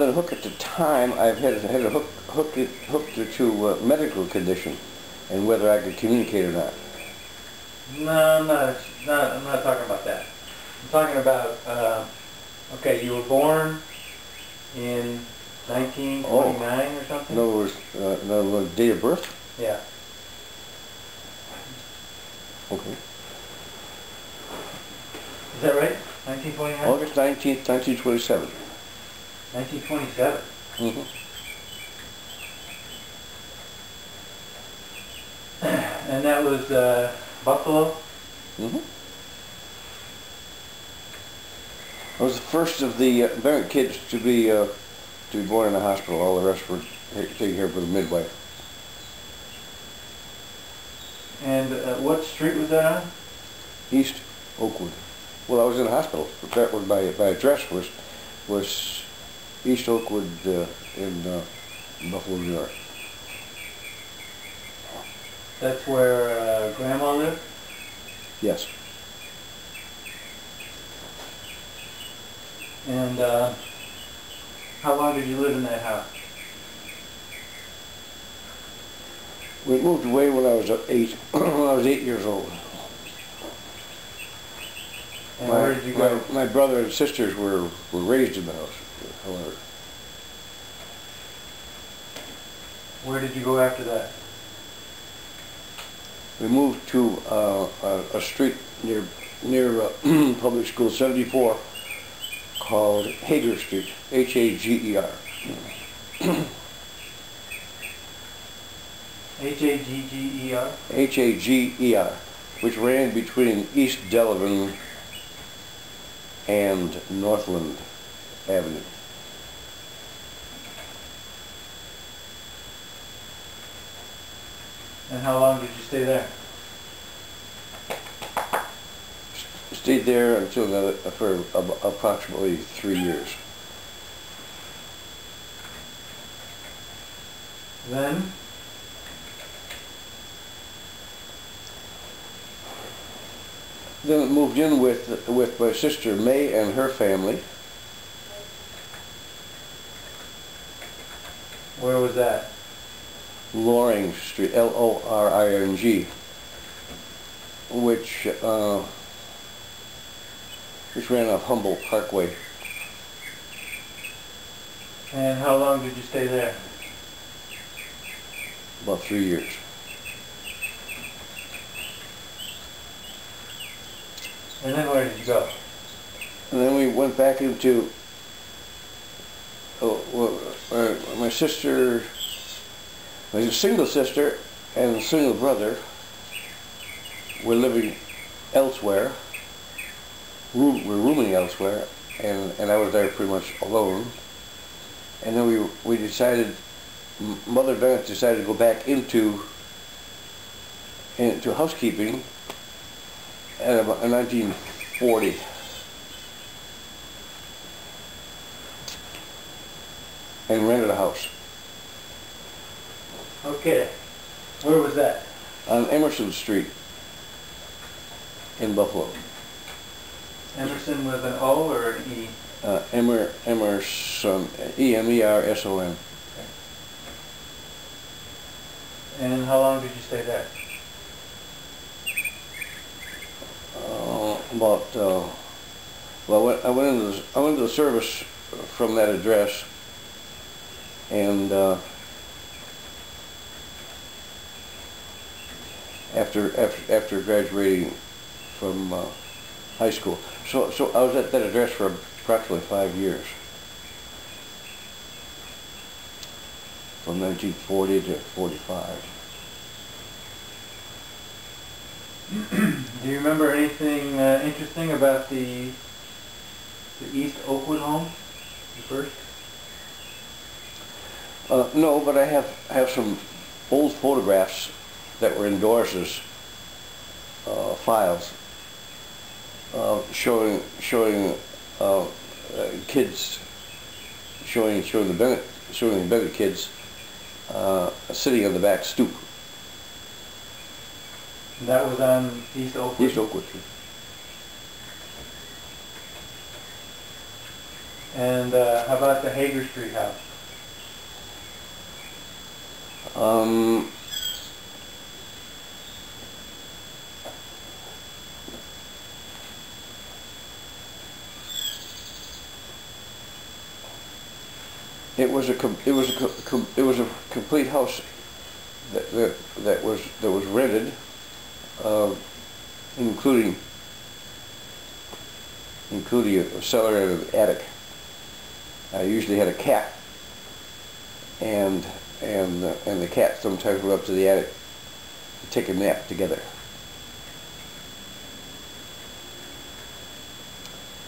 than a hook at the time, I've had a hooked to a medical condition and whether I could communicate or not. No, I'm not talking about that. I'm talking about, okay, you were born in 1929 or something? In other words, date of birth? Yeah. Okay. Is that right? 1929? August 19th, 1927. 1927? Mm-hmm. And that was Buffalo? Mm-hmm. I was the first of the Bennett kids to be born in a hospital. All the rest were taken care of with a midwife. And what street was that on? East Oakwood. Well, I was in the hospital, but that was my address was East Oakwood in Buffalo, New York. That's where Grandma lived? Yes. And how long did you live in that house? We moved away when I was 8. When I was 8 years old. And where did you go? My brother and sisters were raised in the house, however. Where did you go after that? We moved to a street near Public School 74 called Hager Street, H-A-G-E-R. H-A-G-G-E-R? H-A-G-E-R, which ran between East Delavan and Northland Avenue. And how long did you stay there? Stayed there until for approximately 3 years. Then? Then moved in with my sister May and her family. Where was that? Loring Street, L-O-R-I-N-G, which ran off Humboldt Parkway. And how long did you stay there? About 3 years. And then where did you go? And then we went back into my sister, my single sister and single brother were living elsewhere. We're rooming elsewhere, and I was there pretty much alone. And then we decided, Mother Bennett decided to go back into housekeeping in 1940. And rented a house. Okay. Where was that? On Emerson Street in Buffalo. Emerson with an O or an E? Emerson, E-M-E-R-S-O-N. Okay. And how long did you stay there? Well, I went into the service from that address, and after graduating from high school, so I was at that address for approximately 5 years, from 1940 to 45. Do you remember anything interesting about the East Oakwood home, the first? No, but I have some old photographs that were in Doris's files, showing kids, showing the Bennett kids sitting on the back stoop. That was on East Oakwood? East Oakwood Street. And how about the Hager Street house? It was a complete house that was rented, including a cellar and an attic. I usually had a cat, and the cat sometimes went up to the attic to take a nap together.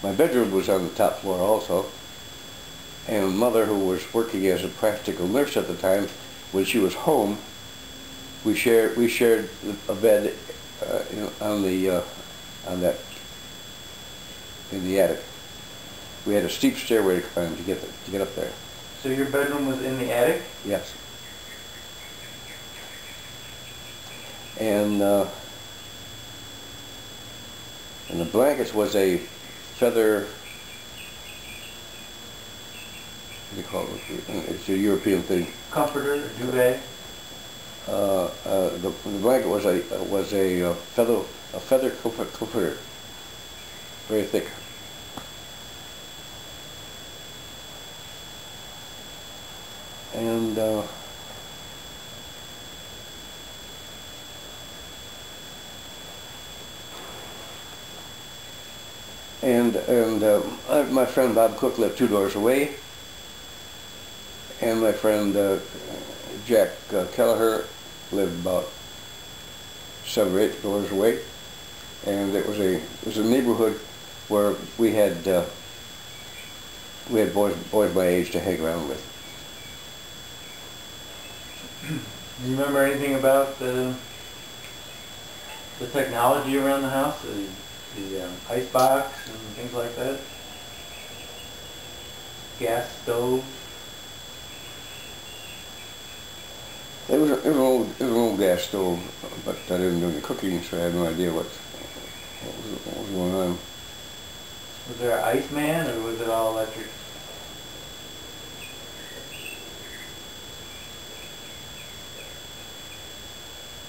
My bedroom was on the top floor also, and Mother, who was working as a practical nurse at the time, when she was home, we shared a bed in the attic. We had a steep stairway to climb to get up there. So your bedroom was in the attic? Yes. And the blankets was a feather. What do you call it? It's a European thing. Comforter, or duvet. The blanket was a feather comforter, very thick. And my friend Bob Cook lived 2 doors away, and my friend Jack Kelleher lived about 7 or 8 doors away, and it was a neighborhood where we had boys my age to hang around with. Do you remember anything about the technology around the house, the ice box and things like that? Gas stove? It was an old gas stove, but I didn't do any cooking, so I had no idea what was going on. Was there an ice man, or was it all electric?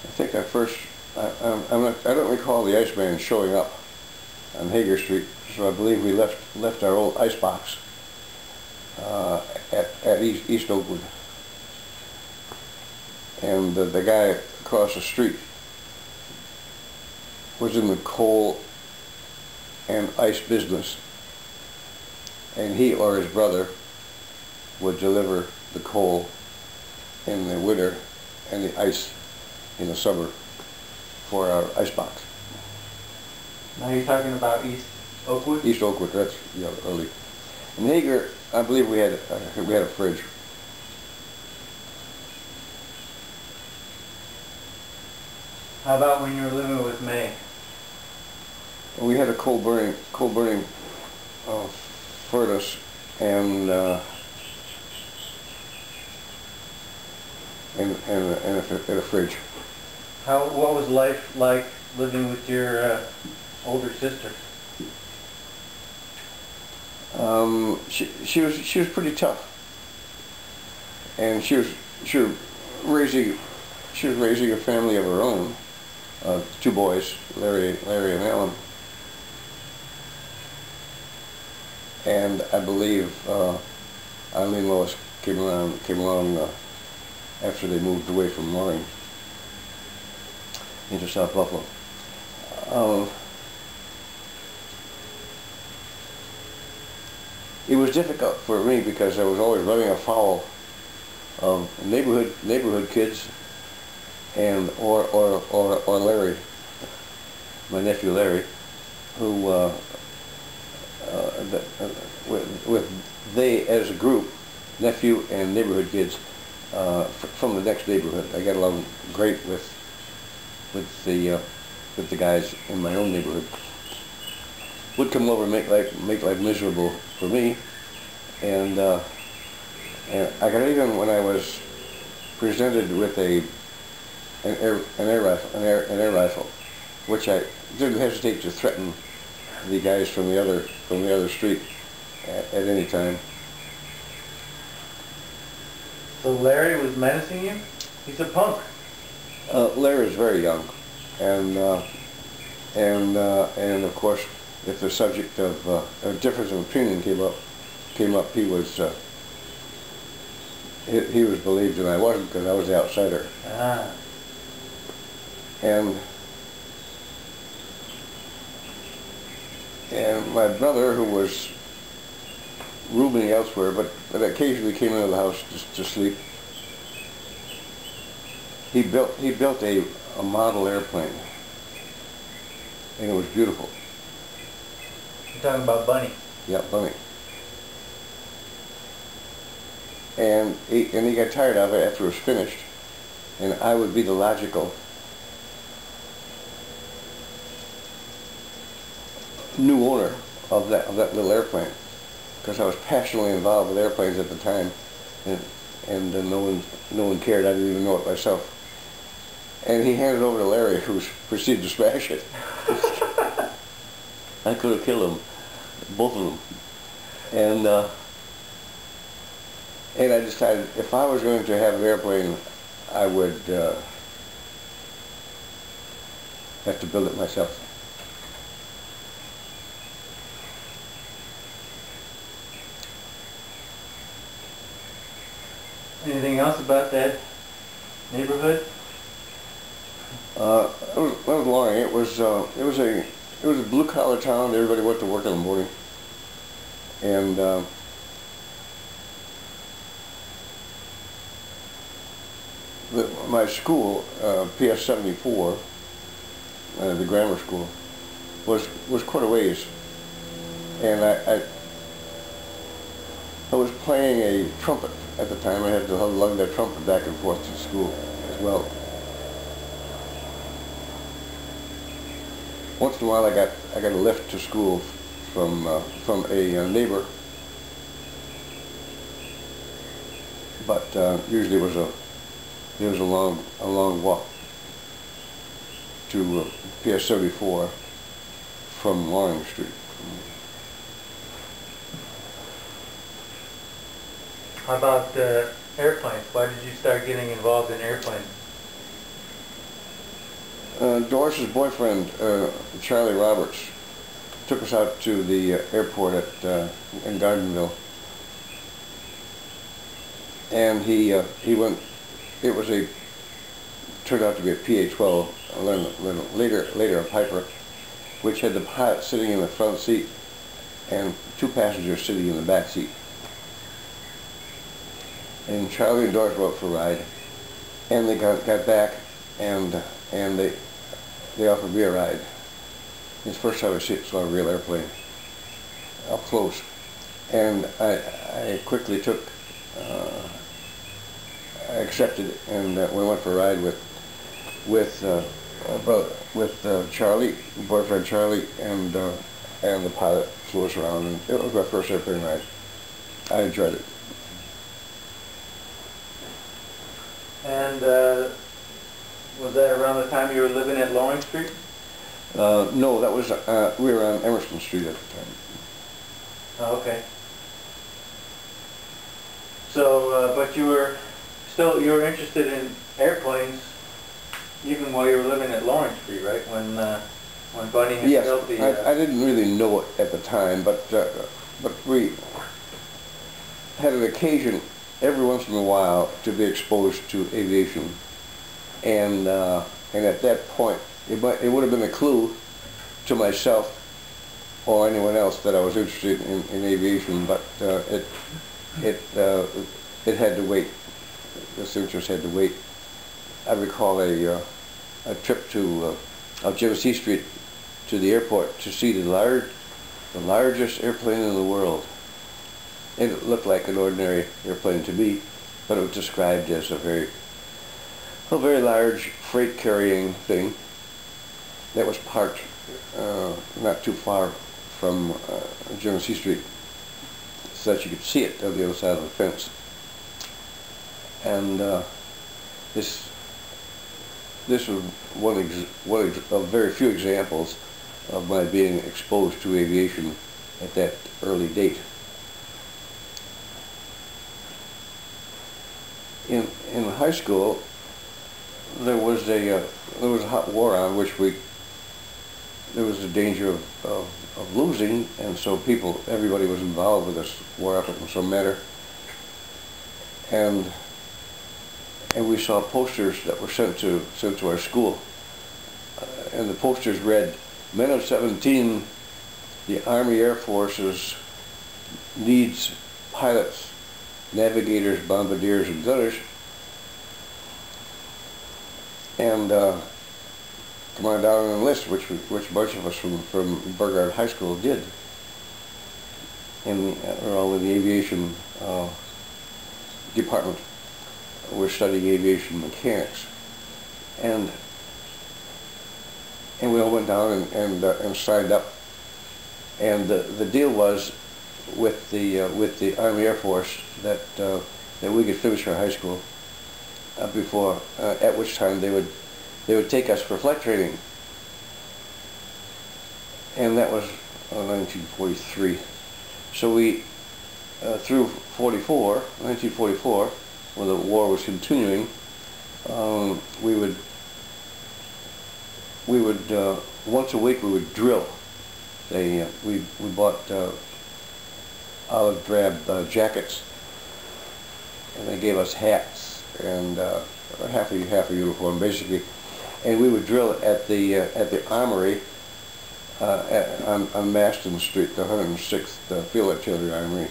I think I don't recall the Iceman showing up on Hager Street, so I believe we left our old ice box at East Oakwood. And the guy across the street was in the coal and ice business, and he or his brother would deliver the coal in the winter and the ice in the summer for our ice box. Now you're talking about East Oakwood? East Oakwood, that's early. In Hager, I believe we had a fridge. How about when you were living with May? We had a coal burning furnace and a fridge. What was life like living with your older sister? She was pretty tough, and she was raising a family of her own, 2 boys, Larry and Alan, and I believe Eileen and Lois came along after they moved away from Loring into South Buffalo. It was difficult for me because I was always running afoul of neighborhood kids, and or Larry, my nephew Larry, who with they as a group, nephew and neighborhood kids from the next neighborhood. I got along great with the guys in my own neighborhood. Would come over and make life miserable for me, and I got even when I was presented with an air rifle, which I didn't hesitate to threaten the guys from the other street at any time. So Larry was menacing you? He's a punk. Larry's very young, and of course, if the subject of a difference of opinion came up, he was believed and I wasn't, because I was the outsider. Ah. And my brother, who was rooming elsewhere, but occasionally came into the house just to sleep, he built a model airplane, and it was beautiful. You're talking about Bunny? Yeah, Bunny. And he got tired of it after it was finished, and I would be the logical new owner of that little airplane, because I was passionately involved with airplanes at the time, and no one cared. I didn't even know it myself. And he handed it over to Larry, who proceeded to smash it. I could have killed them, both of them. And I decided if I was going to have an airplane, I would have to build it myself. Anything else about that neighborhood? That was Loring. It was a blue collar town. Everybody went to work in the morning, and my school, PS 74, the grammar school, was quite a ways, and I was playing a trumpet at the time. I had to lug that trumpet back and forth to school as well. Once in a while, I got a lift to school from a neighbor, but usually it was a long walk to PS 74 from Loring Street. How about airplanes? Why did you start getting involved in airplanes? Doris's boyfriend, Charlie Roberts, took us out to the airport in Gardenville, and he went. It turned out to be a PA-12, later a Piper, which had the pilot sitting in the front seat and two passengers sitting in the back seat. And Charlie and Doris went for a ride, and they got back, and they offered me a ride. It's the first time I saw a real airplane up close, and I quickly I accepted it, and we went for a ride with Charlie, boyfriend Charlie, and the pilot flew us around, and it was my first airplane ride. I enjoyed it. And was that around the time you were living at Loring Street? No, that was we were on Emerson Street at the time. Oh, okay. So, but you were interested in airplanes even while you were living at Loring Street, right? When Bunny had built the. Yes, I didn't really know it at the time, but we had an occasion every once in a while to be exposed to aviation, and at that point it would have been a clue to myself or anyone else that I was interested in aviation, but it had to wait. This interest had to wait. I recall a trip to Genesee Street to the airport to see the largest airplane in the world. It looked like an ordinary airplane to me, but it was described as a very large freight carrying thing that was parked not too far from Genesee Street, so that you could see it on the other side of the fence. And this was one of very few examples of my being exposed to aviation at that early date. in high school, there was a hot war on which there was a danger of losing, and so everybody was involved with this war effort in some manner. And we saw posters that were sent to our school, and the posters read, "Men of 17, the Army Air Forces needs pilots, navigators, bombardiers, and gunners, and come on down and enlist," which a bunch of us from Burgard High School did. We're all in the aviation department. We're studying aviation mechanics, and we all went down and signed up. And the deal was with the Army Air Force that we could finish our high school before, at which time they would take us for flight training. And that was 1943. So we through 1944, when the war was continuing, we would once a week we would drill. We bought olive drab jackets, and they gave us hats and half a uniform basically, and we would drill at the armory on Maston Street, the 106th Field Artillery Armory,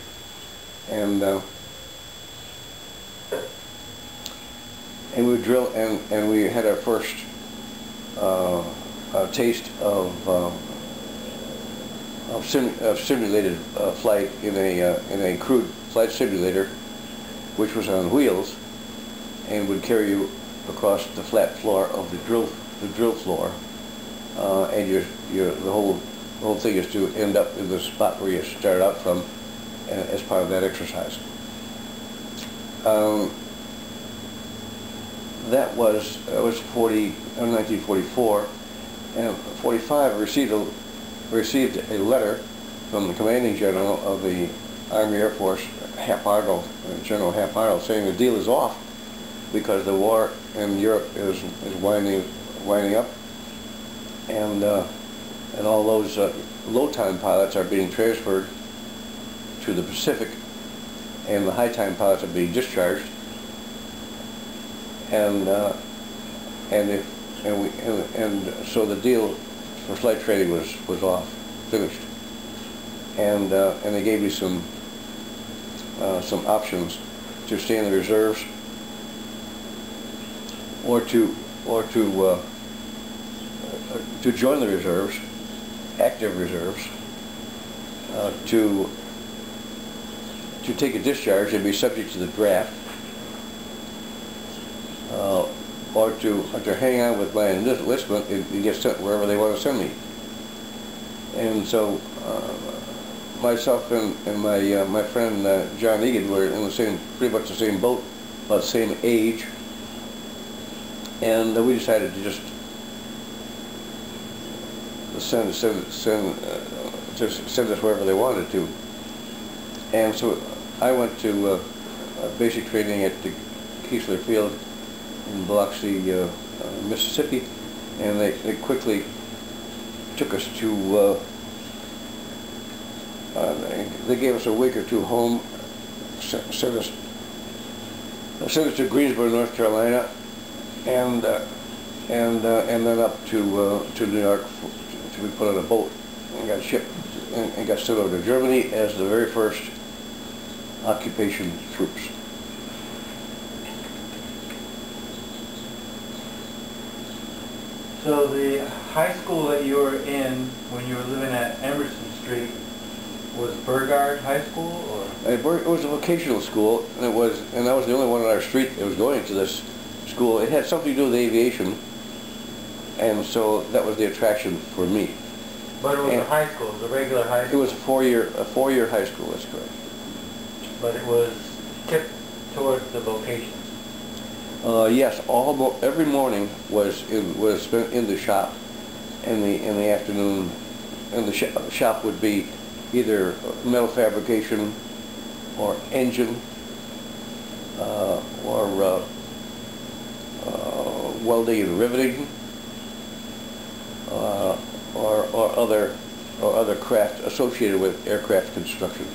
and we would drill, and we had our first taste of simulated flight in a crude flight simulator, which was on wheels and would carry you across the flat floor of the drill floor, and the whole thing is to end up in the spot where you started out from as part of that exercise. That was 1944, and 45 received a letter from the commanding general of the Army Air Force, Hap Arnold, General Hap Arnold, saying the deal is off because the war in Europe is winding up, and all those low-time pilots are being transferred to the Pacific, and the high-time pilots are being discharged, and so the deal for flight training was off, finished, and they gave me some options to stay in the reserves, or to join the reserves, active reserves, to take a discharge and be subject to the draft, or to hang on with my enlistment and get sent wherever they want to send me. And so myself and my friend John Egan were in pretty much the same boat, about the same age, and we decided to just send us wherever they wanted to. And so I went to basic training at the Keesler Field in Biloxi, Mississippi, and they quickly took us to, they gave us a week or two home, sent us to Greensboro, North Carolina, and then up to New York to be put on a boat and got shipped and got sent over to Germany as the very first occupation troops. So the high school that you were in when you were living at Emerson Street was Burgard High School, or? It was a vocational school, and I was the only one on our street that was going to this school. It had something to do with aviation, and so that was the attraction for me. But it was a high school, it was a regular high school? It was a four-year high school, that's correct. But it was tipped towards the vocations? Yes, every morning was spent in the shop. In the afternoon, and the shop would be either metal fabrication or engine or welding and riveting, or other craft associated with aircraft construction.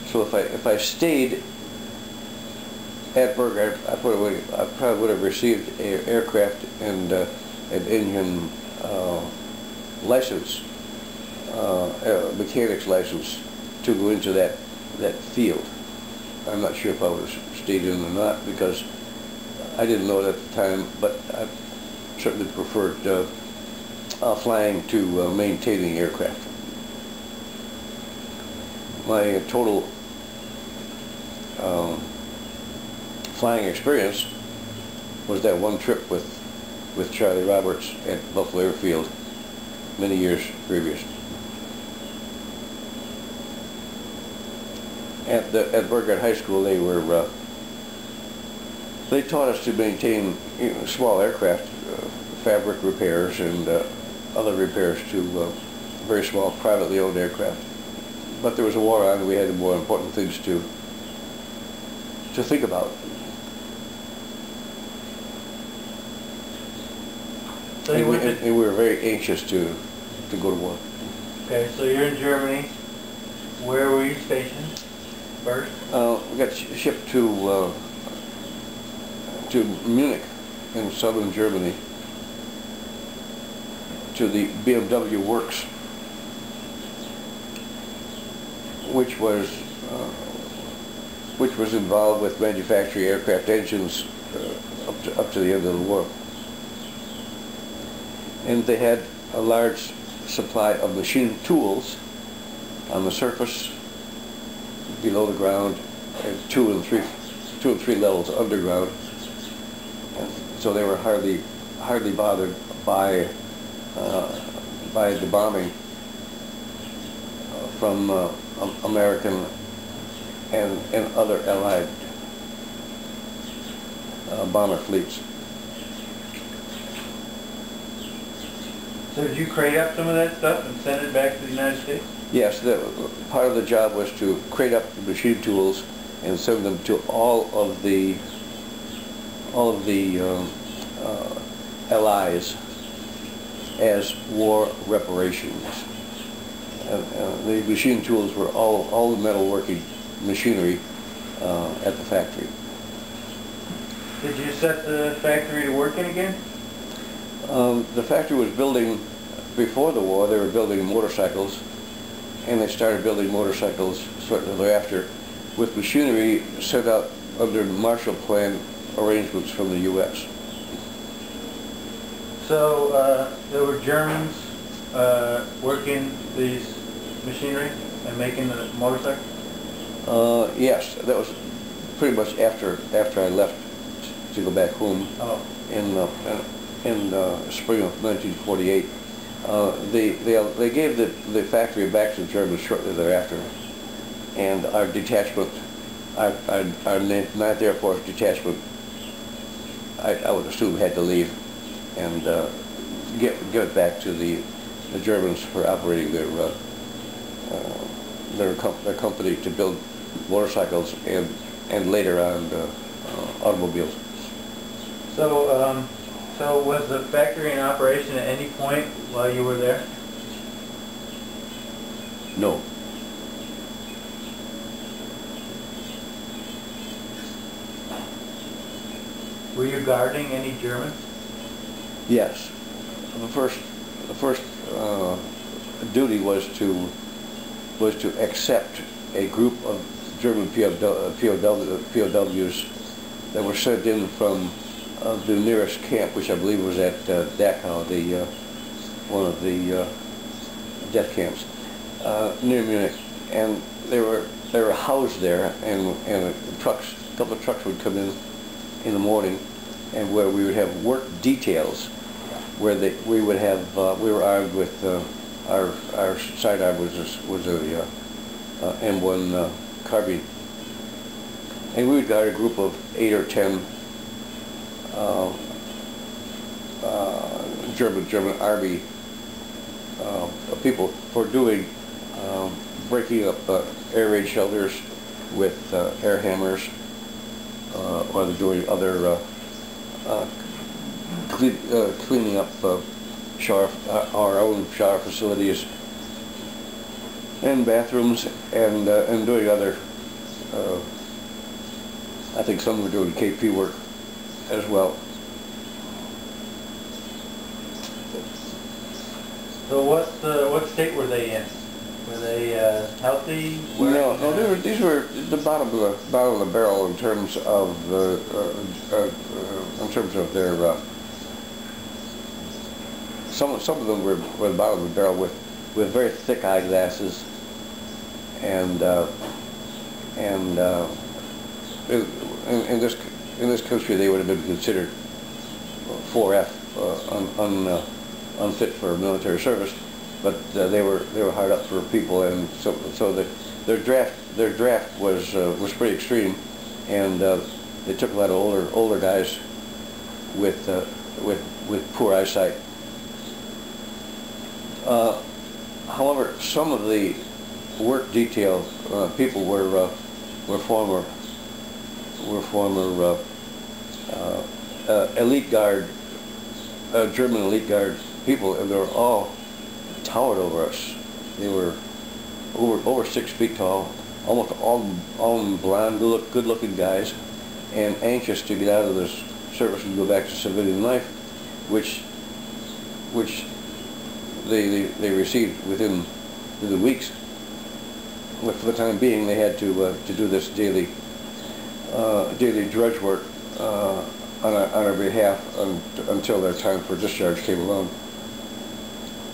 So if I stayed at Burger, I probably would have received an aircraft and an engine license, a mechanic's license to go into that field. I'm not sure if I would have stayed in or not, because I didn't know it at the time, but I certainly preferred flying to maintaining aircraft. My total flying experience was that one trip with Charlie Roberts at Buffalo Airfield many years previous. At Burgard High School, they taught us to maintain small aircraft, fabric repairs and other repairs to very small privately owned aircraft. But there was a war on, and we had more important things to think about. So and we were very anxious to go to war. Okay, so you're in Germany. Where were you stationed first? We got shipped to Munich in southern Germany, to the BMW works, which was involved with manufacturing aircraft engines up to the end of the war. And they had a large supply of machine tools on the surface, below the ground, and two and three levels underground. And so they were hardly bothered by the bombing from American and other Allied bomber fleets. So did you crate up some of that stuff and send it back to the United States? Yes, part of the job was to crate up the machine tools and send them to all of the Allies as war reparations. The machine tools were all the metalworking machinery at the factory. Did you set the factory to working again? The factory was building, before the war, they were building motorcycles, and they started building motorcycles shortly thereafter with machinery sent out under Marshall Plan arrangements from the U.S. So there were Germans working these machinery and making the motorcycles? Yes, that was pretty much after I left to go back home. Oh. In spring of 1948. They gave the factory back to the Germans shortly thereafter, and our detachment, our 9th Air Force detachment, I would assume had to leave and give it back to the Germans for operating their company to build motorcycles and later on automobiles. So was the factory in operation at any point while you were there? No. Were you guarding any Germans? Yes. The first duty was to accept a group of German POWs that were sent in from the nearest camp, which I believe was at Dachau, one of the death camps near Munich, and they were housed there, and a couple of trucks would come in the morning, and where we would have work details, where we were armed with our sidearm was a M1 carbine, and we would guard a group of 8 or 10 German army people for doing breaking up air raid shelters with air hammers, or they're doing other cleaning up our own shower facilities and bathrooms, and doing other. I think some were doing KP work as well. So what state were they in? Were they healthy? No, these were the bottom of the barrel in terms of their. Some of them were the bottom of the barrel with very thick eyeglasses, and in this country they would have been considered 4F, unfit for military service, but they were hard up for people, and so their draft was pretty extreme, and they took a lot of older guys with poor eyesight. However, some of the work detail people were former elite guard, German elite guard people, and they were all towered over us. They were over 6 feet tall, almost all blonde, good-looking guys, and anxious to get out of this service and go back to civilian life, which they received within weeks. But for the time being, they had to do this daily drudge work on our behalf until their time for discharge came along.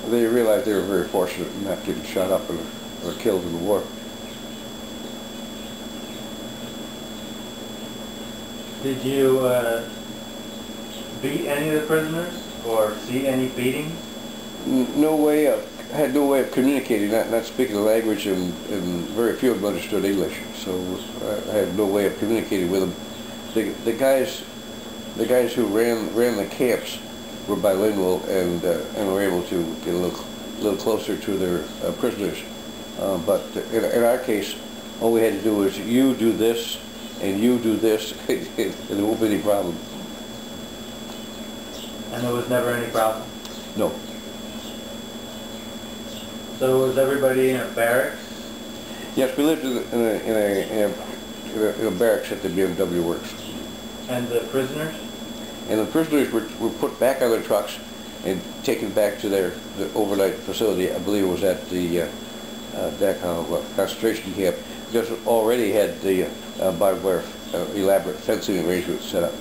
They realized they were very fortunate in not getting shot up or killed in the war. Did you beat any of the prisoners or see any beatings? Had no way of communicating, not speaking the language, and very few of them understood English, so I had no way of communicating with them. The guys who ran the camps were bilingual, and were able to get a little closer to their prisoners. But in our case, all we had to do was, you do this and you do this, and there won't be any problem. And there was never any problem? No. So was everybody in a barracks? Yes, we lived in a barracks at the BMW Works. And the prisoners? And the prisoners were put back on their trucks and taken back to the overnight facility. I believe it was at the Dachau concentration camp, because it already had the barbed wire elaborate fencing arrangements set up.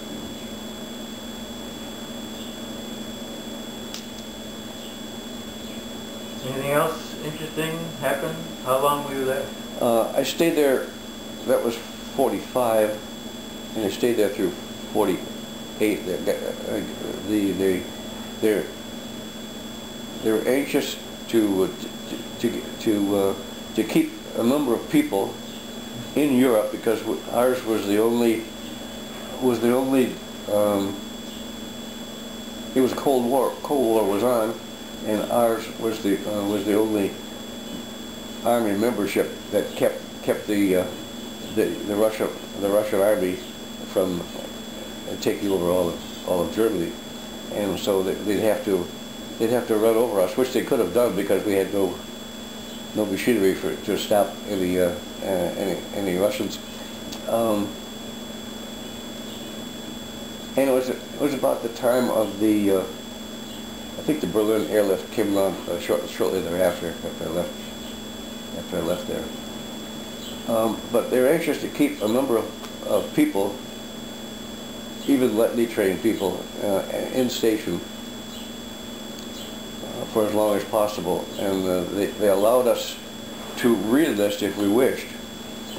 Anything else interesting happened? How long were you there? I stayed there. That was 45, and I stayed there through 48. They were anxious to keep a number of people in Europe, because ours was the only. It was Cold War. Cold War was on, and ours was the only army membership that kept the Russian army from taking over all of Germany, and so they'd have to run over us, which they could have done, because we had no machinery to stop any Russians. And it was about the time of the I think the Berlin airlift came along shortly thereafter, after I left there. But they were anxious to keep a number of people, even letny trained people, in station for as long as possible, and they allowed us to re-enlist if we wished.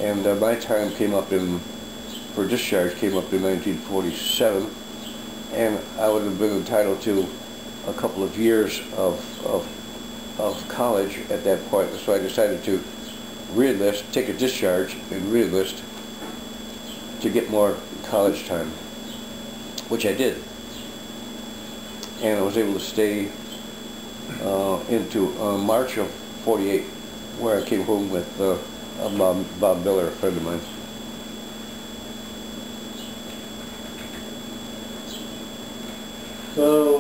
And my time for discharge came up in 1947, and I would have been entitled to a couple of years of college at that point. So I decided to re-enlist, take a discharge, and re-enlist to get more college time, which I did. and I was able to stay into March of '48, where I came home with Bob Miller, a friend of mine. So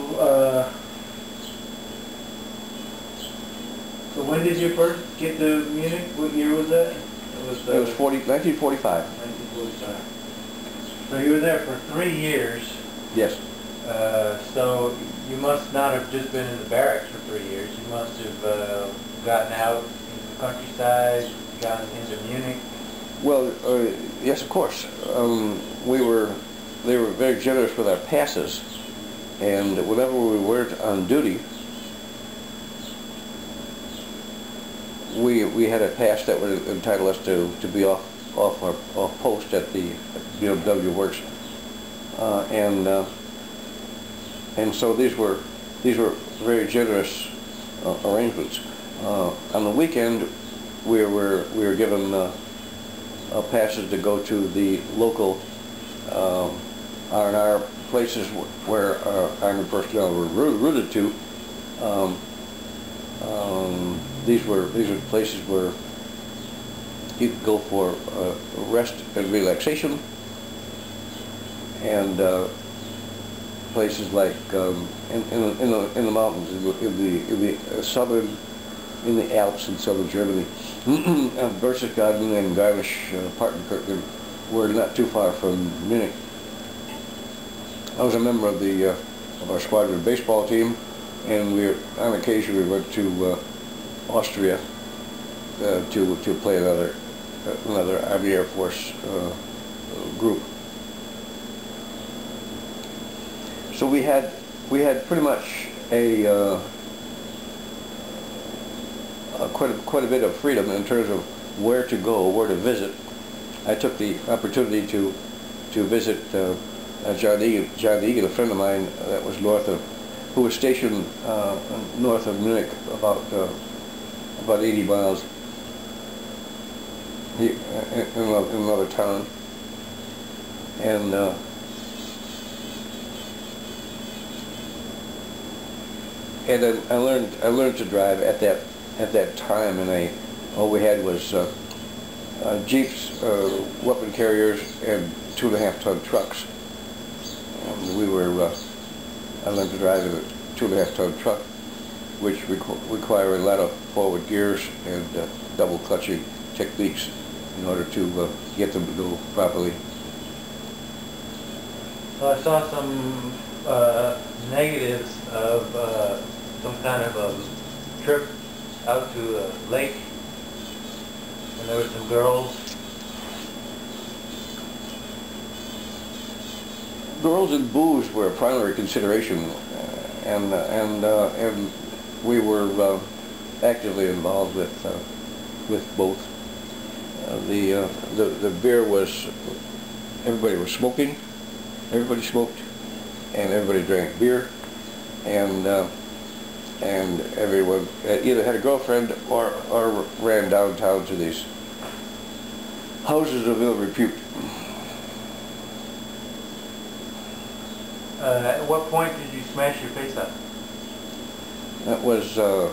when did you first get to Munich? What year was that? It was 1945. 1945. So you were there for 3 years. Yes. So you must not have just been in the barracks for 3 years. You must have gotten out into the countryside, gotten into Munich. Well, yes, of course. They were very generous with our passes, and whenever we weren't on duty, we had a pass that would entitle us to be off post at the BMW works, and so these were very generous arrangements. On the weekend, we were given passes to go to the local R&R places where Army personnel were routed to. These were places where you could go for rest and relaxation, and places like in the mountains, in the Alps in southern Germany. Berchtesgaden and Garmisch-Partenkirchen were not too far from Munich. I was a member of our squadron baseball team, and on occasion we went to Austria to play another Army Air Force group. So we had pretty much quite a bit of freedom in terms of where to go, where to visit. I took the opportunity to visit John Egan, a friend of mine that was who was stationed north of Munich, about 80 miles in another town, and then I learned to drive at that time, and all we had was Jeeps, weapon carriers, and 2.5-ton trucks. I learned to drive in a 2.5-ton truck, which require a lot of forward gears and double clutching techniques in order to get them to go properly. So I saw some negatives of some kind of a trip out to a lake, and there were some girls. Girls and booze were a primary consideration, and we were actively involved with both. The beer was, everybody was smoking, everybody smoked, and everybody drank beer, and everyone either had a girlfriend or ran downtown to these houses of ill repute. At what point did you smash your face up? That was, I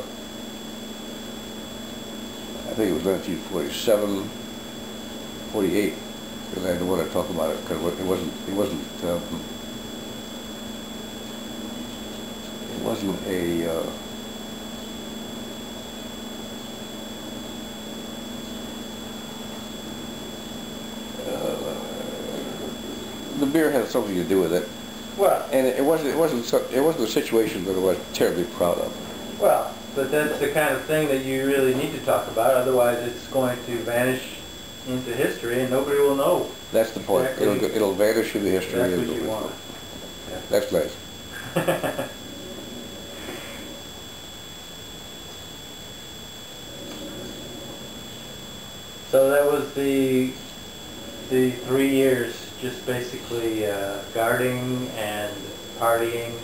think it was 1947, 48, because I don't want to talk about it because it wasn't a the beer had something to do with it. Well, and it wasn't a situation that I was terribly proud of. Well, but that's the kind of thing that you really need to talk about. Otherwise, it's going to vanish into history, and nobody will know. That's the point. Exactly. It'll vanish into history. That's what you want. Yeah. That's nice. So that was the 3 years. Just basically guarding and partying?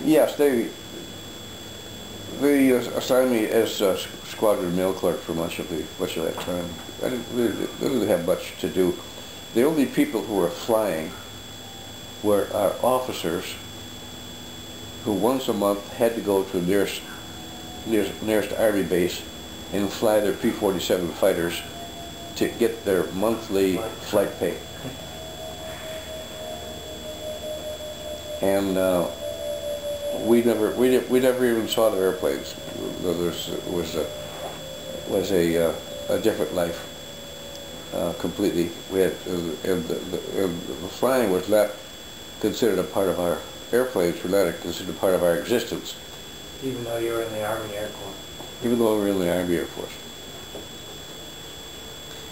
Yes, they assigned me as squadron mail clerk for much of that time. I didn't really have much to do. The only people who were flying were our officers who once a month had to go to the nearest Army base and fly their P-47 fighters to get their monthly flight pay. And we never even saw their airplanes. There was a different life completely. We had and the flying was not considered a part of our airplanes. Were not considered part of our existence. Even though you were in the Army Air Force. Even though we were in the Army Air Force.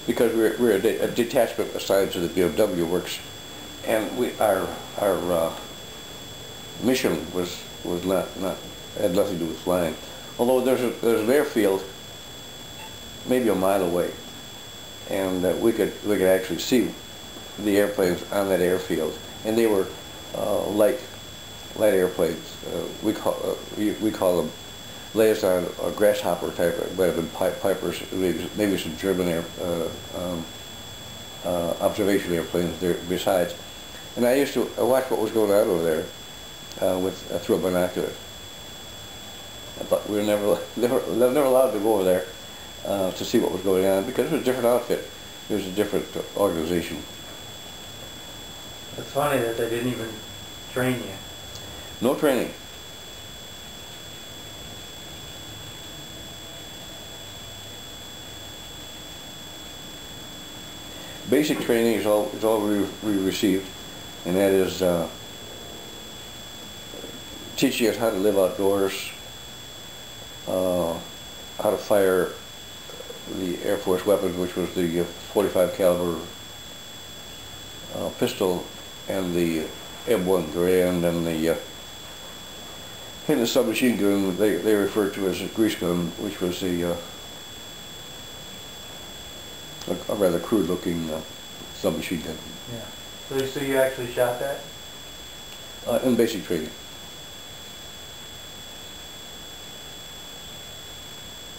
Because we're a detachment assigned to the BMW Works, and our mission was not had nothing to do with flying. Although there's an airfield maybe a mile away, and we could actually see the airplanes on that airfield, and they were light airplanes. We call them liaison or grasshopper type. It might have been Pipers, maybe some German observation airplanes there besides. And I used to watch what was going on over there through a binocular. But we were never allowed to go over there to see what was going on, because it was a different outfit. It was a different organization. It's funny that they didn't even train you. No training. Basic training is all we received, and that is teaching us how to live outdoors, how to fire the Air Force weapons, which was the .45 caliber pistol, and the M1 Garand, and the submachine gun they referred to as a grease gun, which was a rather crude-looking submachine gun. Yeah. So you actually shot that? In basic training.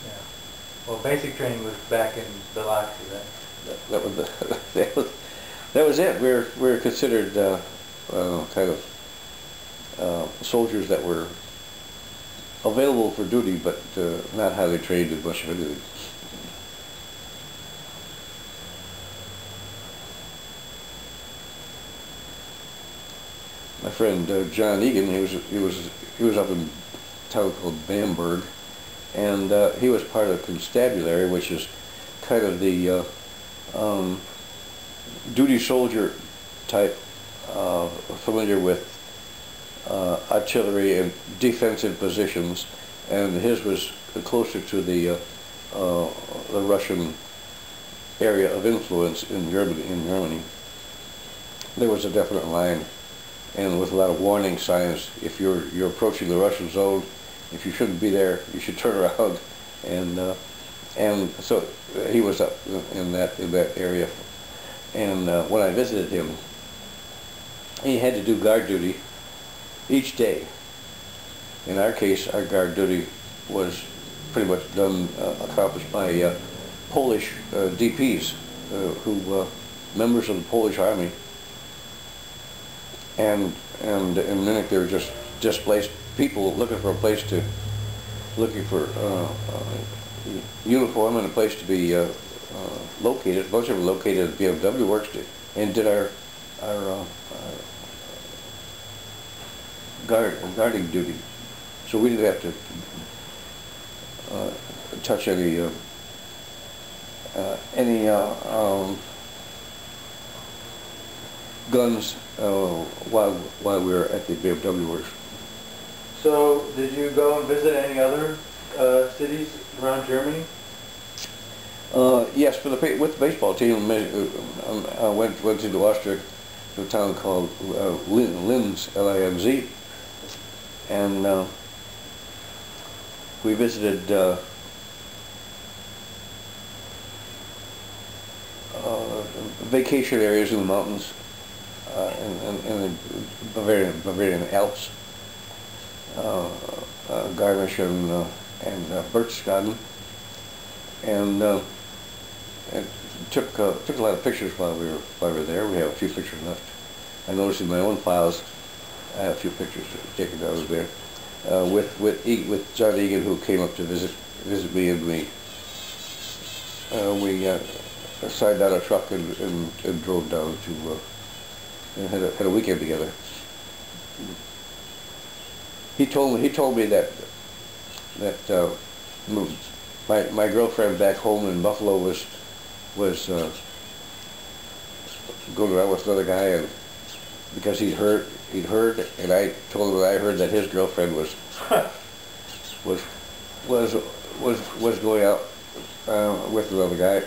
Yeah. Well, basic training was back in Biloxi, right? That was it. We were considered kind of soldiers that were available for duty, but not highly trained in much of anything. My friend John Egan, he was up in a town called Bamberg, and he was part of the constabulary, which is kind of the duty soldier type, familiar with artillery and defensive positions, and his was closer to the Russian area of influence in Germany. There was a definite line, and with a lot of warning signs. If you're approaching the Russian zone, if you shouldn't be there, you should turn around. And so he was up in that area. And when I visited him, he had to do guard duty each day. In our case, our guard duty was pretty much accomplished by Polish DPs, members of the Polish army. And in Munich, they were just displaced people looking for uniform and a place to be located. A bunch of them located at BMW Works and did our guarding duty. So we didn't have to touch any guns while we were at the BMW Works. So, did you go and visit any other cities around Germany? Yes, with the baseball team, I went to Austria, to a town called Linz, L-I-N-Z, and we visited vacation areas in the mountains, in the Bavarian Alps, Garmisch and Berchtesgaden, and took a lot of pictures while we were there. We have a few pictures left. I noticed in my own files I have a few pictures taken out of there with John Egan, who came up to visit me, and we signed out a truck and drove down to and had a weekend together. He told me that my girlfriend back home in Buffalo was going around with another guy, and because he'd heard, and I told him that I heard that his girlfriend was going out with another guy,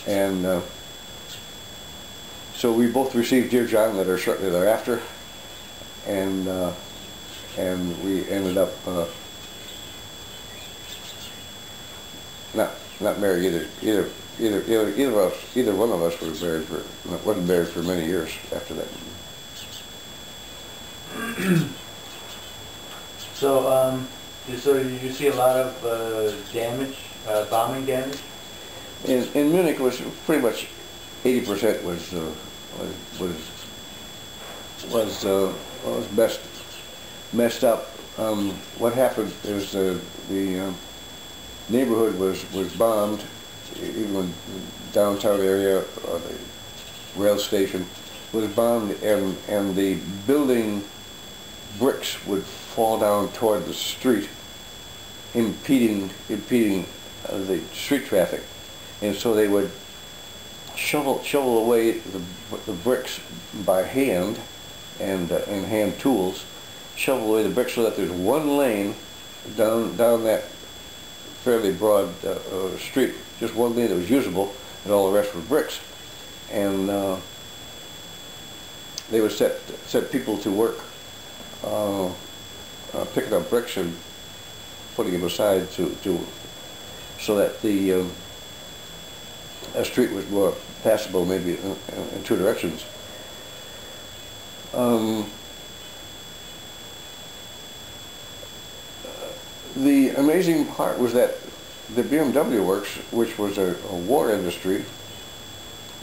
and so we both received Dear John letters shortly thereafter, and we ended up not married either one of us wasn't married for many years after that. So did you see a lot of damage, bombing damage? In Munich, was pretty much 80% was messed up. What happened is the neighborhood was bombed, even the downtown area or the rail station was bombed, and the building bricks would fall down toward the street, impeding the street traffic, and so they would shovel away the bricks by hand and hand tools, shovel away the bricks so that there's one lane down that fairly broad street, just one lane that was usable, and all the rest were bricks. And they would set people to work picking up bricks and putting them aside so that the street was more passable, maybe in two directions. The amazing part was that the BMW Works, which was a war industry,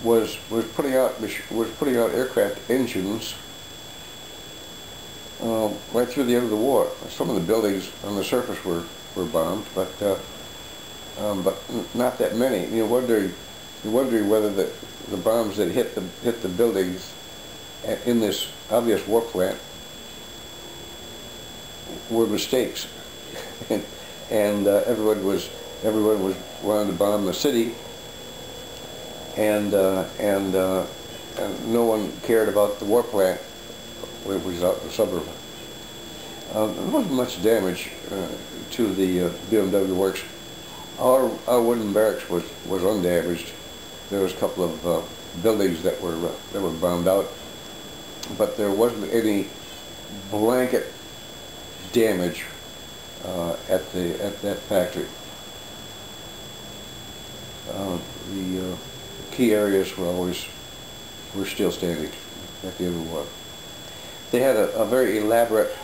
was putting out aircraft engines right through the end of the war. Some of the buildings on the surface were bombed, but not that many. You're wondering whether the bombs that hit the buildings in this obvious war plant were mistakes, and everyone was wanting to bomb the city, and no one cared about the war plant, which was out in the suburb. There wasn't much damage to the BMW Works. Our wooden barracks was undamaged. There was a couple of buildings that were bombed out, but there wasn't any blanket damage at that factory. The key areas were still standing at the end of the war. They had a very elaborate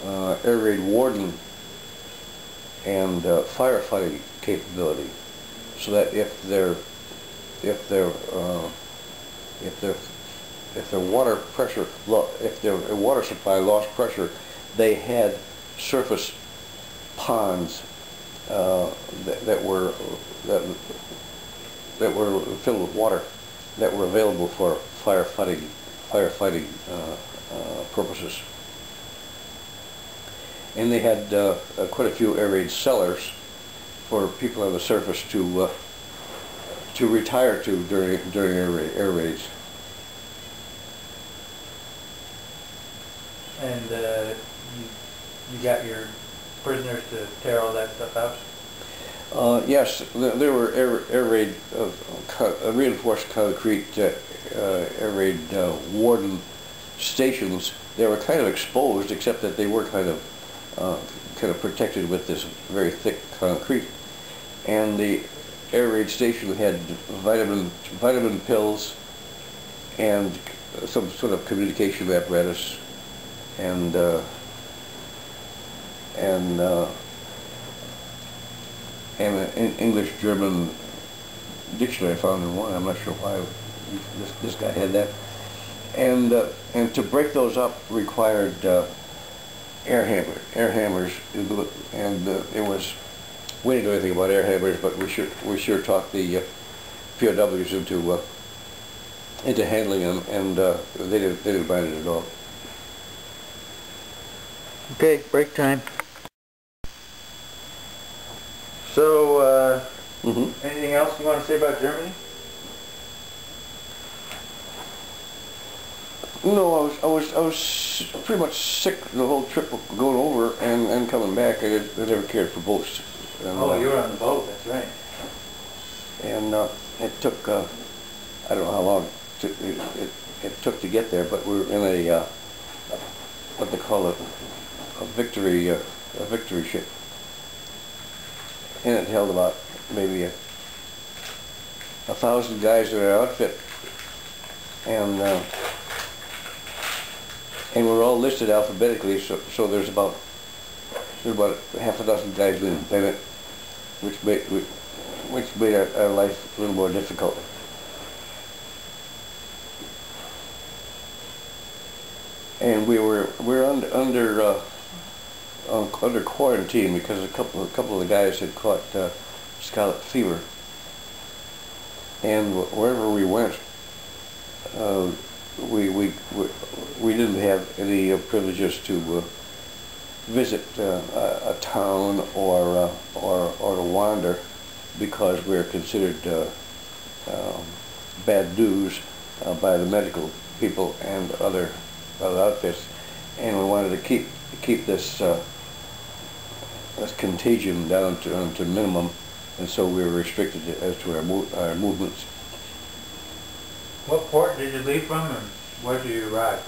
air raid warden and firefighting capability, so that if their water supply lost pressure, they had surface ponds that were filled with water that were available for firefighting purposes. And they had quite a few air raid cellars for people on the surface to retire to during air raids. And you got your prisoners to tear all that stuff out? Yes, there were air raid reinforced concrete air raid warden stations. They were kind of exposed, except that they were kind of protected with this very thick concrete. And the air raid station had vitamin pills and some sort of communication apparatus and an English-German dictionary I found in one. I'm not sure why this guy had that. and to break those up required air hammers, and it was, we didn't know anything about air hammers, but we sure talked the POWs into handling them, and they didn't mind it at all. Okay, break time. So, anything else you want to say about Germany? No, I was pretty much sick the whole trip going over and coming back. I never cared for boats. And, oh, you were on the boat, that's right. And it took, I don't know how long it took to get there, but we were in a, what they call a victory ship. And it held about maybe 1,000 guys in our outfit. And we're all listed alphabetically, so there's about half a dozen guys in it, which made our life a little more difficult. And we're under quarantine because a couple of the guys had caught scarlet fever, and wherever we went, we didn't have any privileges to visit a town or to wander, because we're considered bad news by the medical people and other outfits, and we wanted to keep this contagion down to minimum, and so we were restricted as to our movements. What port did you leave from, and where did you arrive?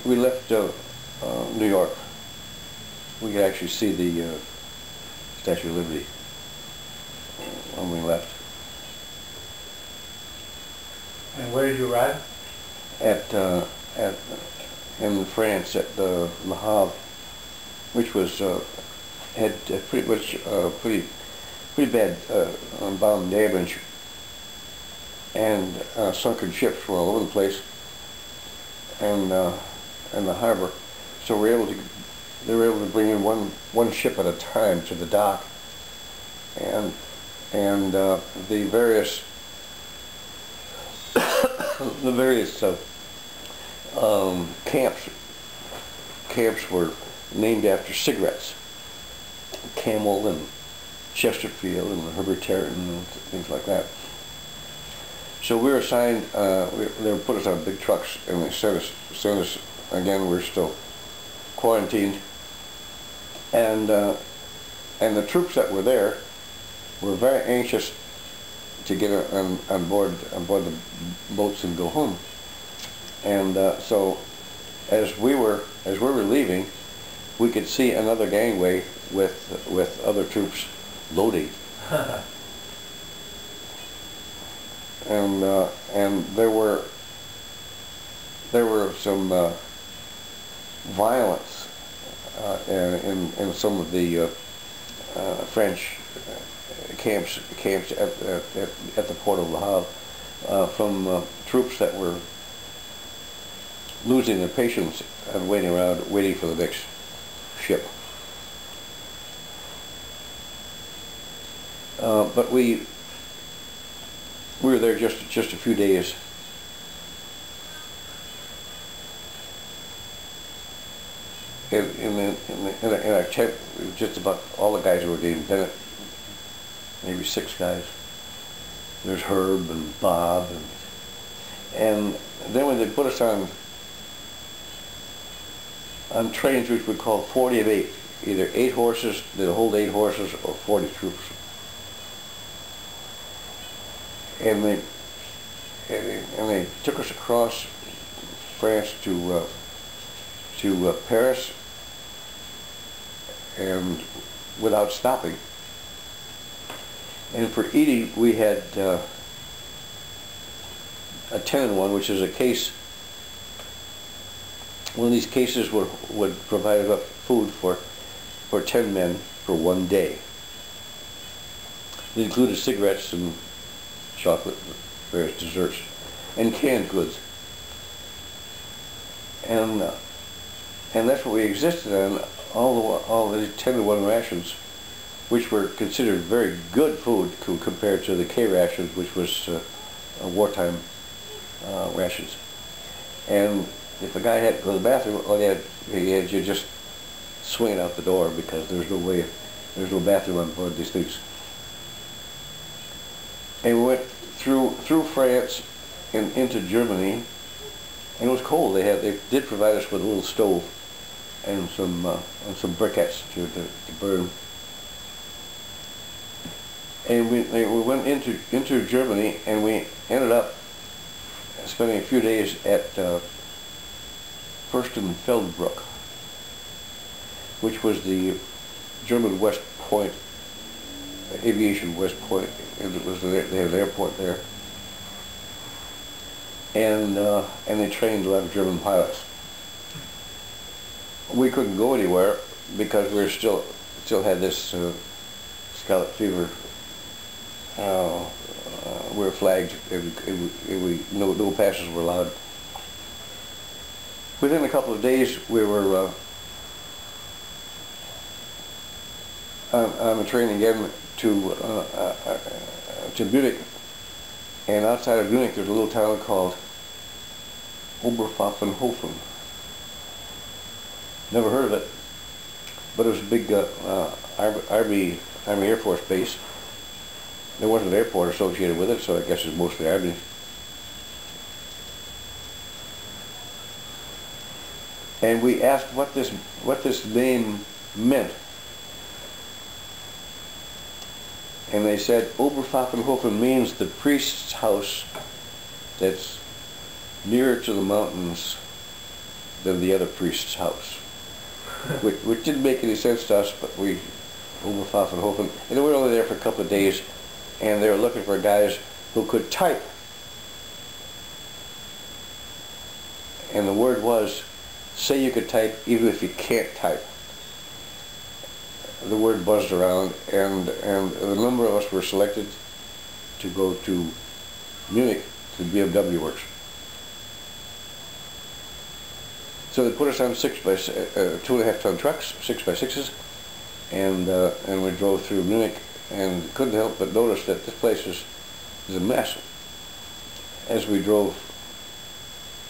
We left New York. We could actually see the Statue of Liberty when we left. And where did you arrive? In France at Le Havre, which was had pretty much pretty bad bomb damage, and sunken ships were all over the place, and the harbor. So they were able to bring in one ship at a time to the dock, and the various camps were named after cigarettes, Camel and Chesterfield and Herbert Tarleton and things like that. So we were assigned, they put us on big trucks, and they sent us again, we're still quarantined, and the troops that were there were very anxious to get on board the boats and go home. And so as we were leaving, we could see another gangway with other troops loading. And there were some violence in some of the French camps at the port of Le Havre from troops that were losing their patience and waiting for the next ship. But we were there just a few days. In our tent, just about all the guys were named Bennett, maybe 6 guys. There's Herb and Bob, and then when they put us on trains which we call 40 of 8, either 8 horses, they'll hold 8 horses, or 40 troops. And they took us across France to Paris, and without stopping. And for eating, we had a 10-in-1, which is a case. One of these cases would provide enough food for 10 men for one day. It included cigarettes and chocolate, various desserts, and canned goods. and that's what we existed on, all the 10-to-1 rations, which were considered very good food compared to the K rations, which was wartime rations. And if a guy had to go to the bathroom, all he had to just swing it out the door, because there's no bathroom on board these things. And we went through France and into Germany, and it was cold. They did provide us with a little stove and some briquettes to burn. And we went into Germany, and we ended up spending a few days at Fürstenfeldbruck, which was the German West Point, aviation West Point. They had an airport there, and they trained a lot of German pilots. We couldn't go anywhere because we still had this scarlet fever. We were flagged, and no passes were allowed. Within a couple of days, we were on a train again to Munich, and outside of Munich there's a little town called Oberpfaffenhofen. Never heard of it, but it was a big Army Air Force base. There wasn't an airport associated with it, so I guess it's mostly Army. And we asked what this name meant. And they said Oberpfaffenhofen means the priest's house that's nearer to the mountains than the other priest's house. which didn't make any sense to us, but Oberpfaffenhofen, and we were only there for a couple of days, and they were looking for guys who could type. And the word was, say you could type even if you can't type. The word buzzed around, and a number of us were selected to go to Munich to the BMW works. So they put us on 2.5-ton trucks, 6x6s, and we drove through Munich, and couldn't help but notice that this place is a mess. As we drove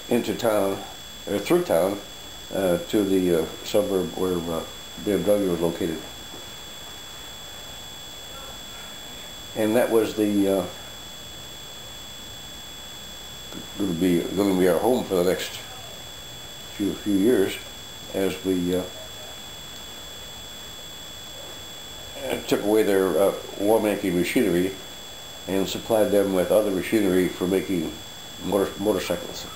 into town, or through town, to the suburb where BMW was located. And that was going to be our home for the next few years, as we took away their war-making machinery and supplied them with other machinery for making motorcycles.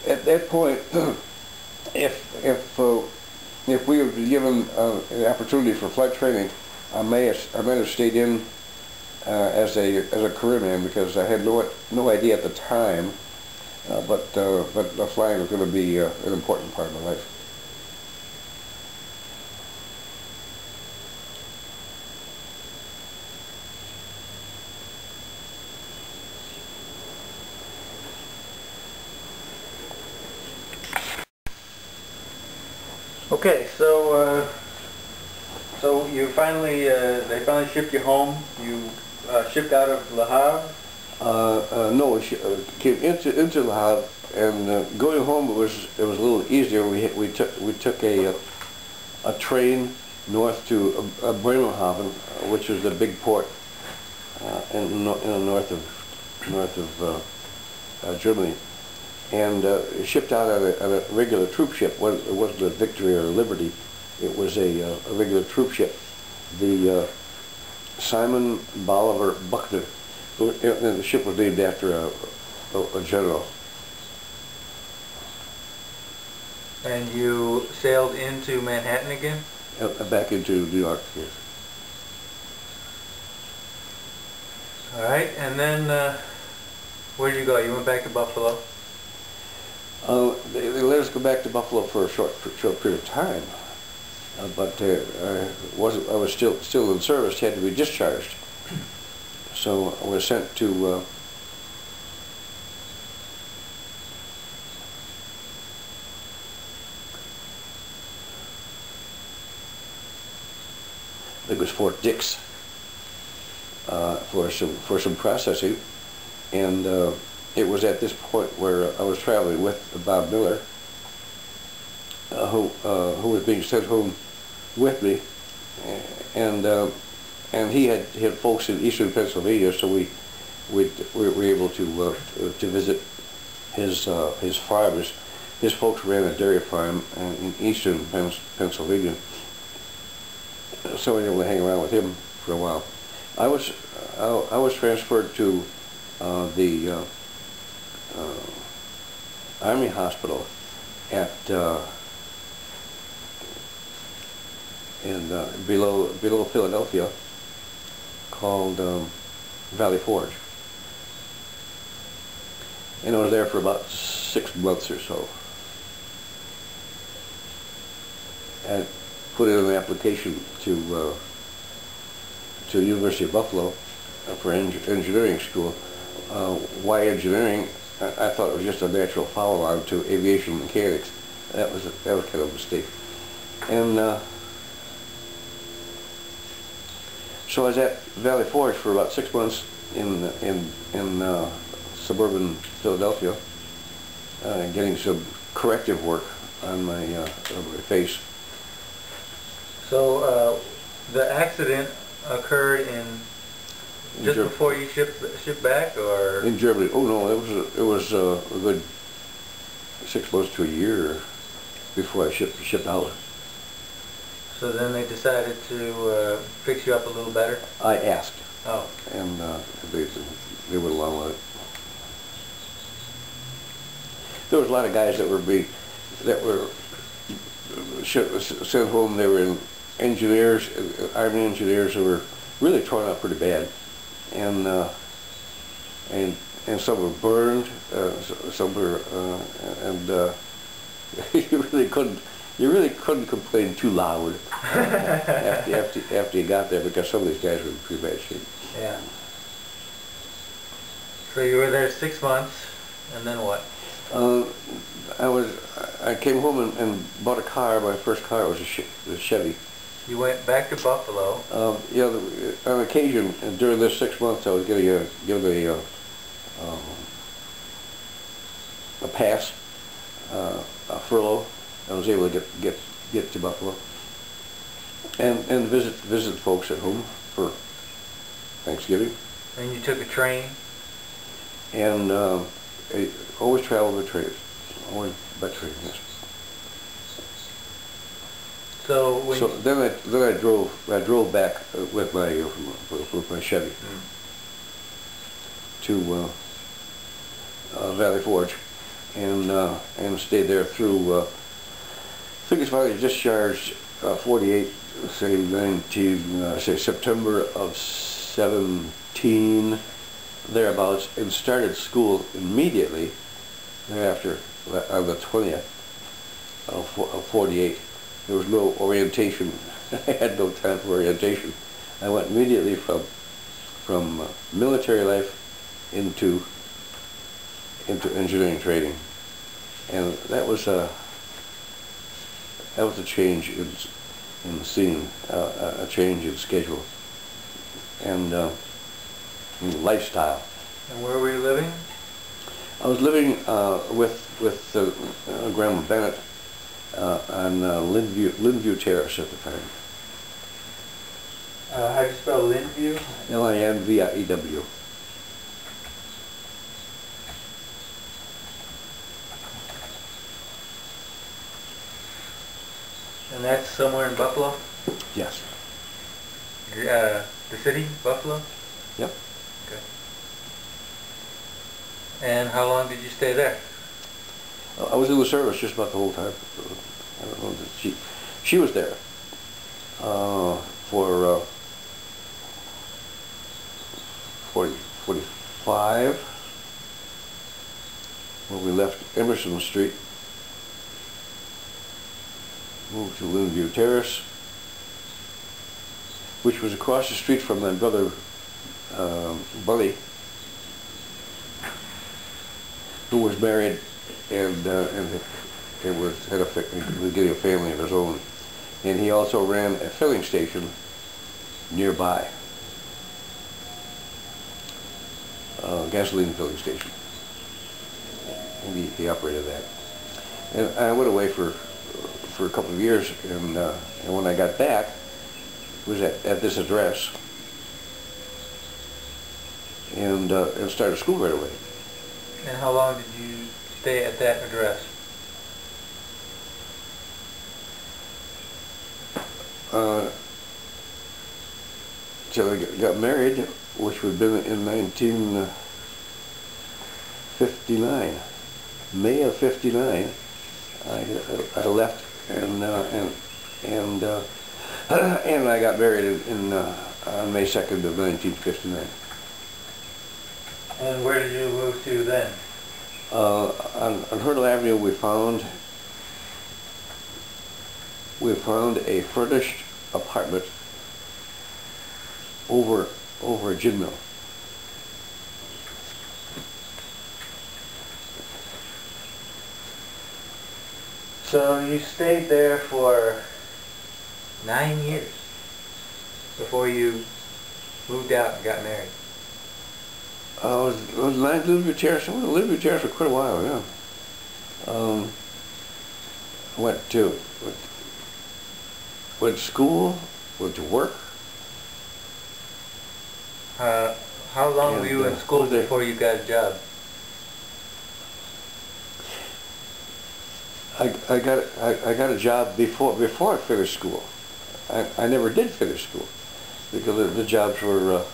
At that point, if we had been given an opportunity for flight training, I might have stayed in as a careerman, because I had no idea at the time, but flying was going to be an important part of my life. Okay, so you they finally shipped you home. You shipped out of Le Havre. No, we came into Le Havre, and going home it was a little easier. We took a train north to Bremerhaven, which is the big port in the north of Germany. And shipped out on a regular troop ship. It wasn't a Victory or a Liberty. It was a regular troop ship, the Simon Bolivar Buckner. And the ship was named after a general. And you sailed into Manhattan again? Back into New York, yes. All right, and then Where did you go? You went back to Buffalo? They let us go back to Buffalo for a short period of time, but I was still in service. Had to be discharged, so I was sent to. I think it was Fort Dix for some processing, and it was at this point where I was traveling with Bob Miller, who was being sent home with me, and he had folks in eastern Pennsylvania, so we were able to visit his farm. His folks ran a dairy farm in eastern Pennsylvania. So we were able to hang around with him for a while. I was transferred to the Army Hospital at below Philadelphia, called Valley Forge, and I was there for about 6 months or so. I put in an application to University of Buffalo for engineering school. Why engineering? I thought it was just a natural follow-on to aviation mechanics. That was kind of a mistake. And so I was at Valley Forge for about 6 months in suburban Philadelphia, getting some corrective work on my face. So the accident occurred just before you shipped back, or in Germany? Oh no, it was a good 6 months to a year before I shipped out. So then they decided to fix you up a little better? I asked. Oh. And they went along with it. There was a lot of guys that were sent home. They were in engineers, Army engineers, who were really torn up pretty bad, and some were burned, some were, and you really couldn't complain too loud after you got there, because some of these guys were in pretty bad shape. Yeah. So you were there 6 months, and then what? I came home and bought a car. My first car was a Chevy. You went back to Buffalo. Yeah, on occasion, and during this 6 months, I was given a pass, a furlough. I was able to get to Buffalo and visit folks at home for Thanksgiving. And you took a train. And I always traveled by train. Always by train. Yes. So then I drove back with my Chevy to Valley Forge, and stayed there through. I think it's finally discharged 48, say September of 17, thereabouts, and started school immediately thereafter on the 20th of 48. There was no orientation. I had no time for orientation. I went immediately from military life into engineering training, and that was a change in the scene, a change in schedule, and in lifestyle. And where were you living? I was living with Grandma Bennett on Linview Terrace at the time. How do you spell Linview? Linview. And that's somewhere in Buffalo? Yes. The city, Buffalo? Yep. Okay. And how long did you stay there? I was in the service just about the whole time. I don't know. She was there for 45. when we left Emerson Street, moved to Lindview Terrace, which was across the street from my brother Buddy, who was married and was getting a family of his own, and he also ran a filling station nearby, gasoline filling station, and he operated that. And I went away for a couple of years, and when I got back, it was at this address, and started school right away. And how long did you stay at that address? Till I got married, which would have been in 1959. May of '59, I left and I got married on May 2nd of 1959. And where did you move to then? On Hurdle Avenue, we found a furnished apartment over a gin mill. So you stayed there for 9 years before you moved out and got married. I was in Lindview Terrace. I was in Lindview Terrace for quite a while, yeah. Went to school, went to work. How long were you in school before you got a job? I got a job before I finished school. I never did finish school because the jobs were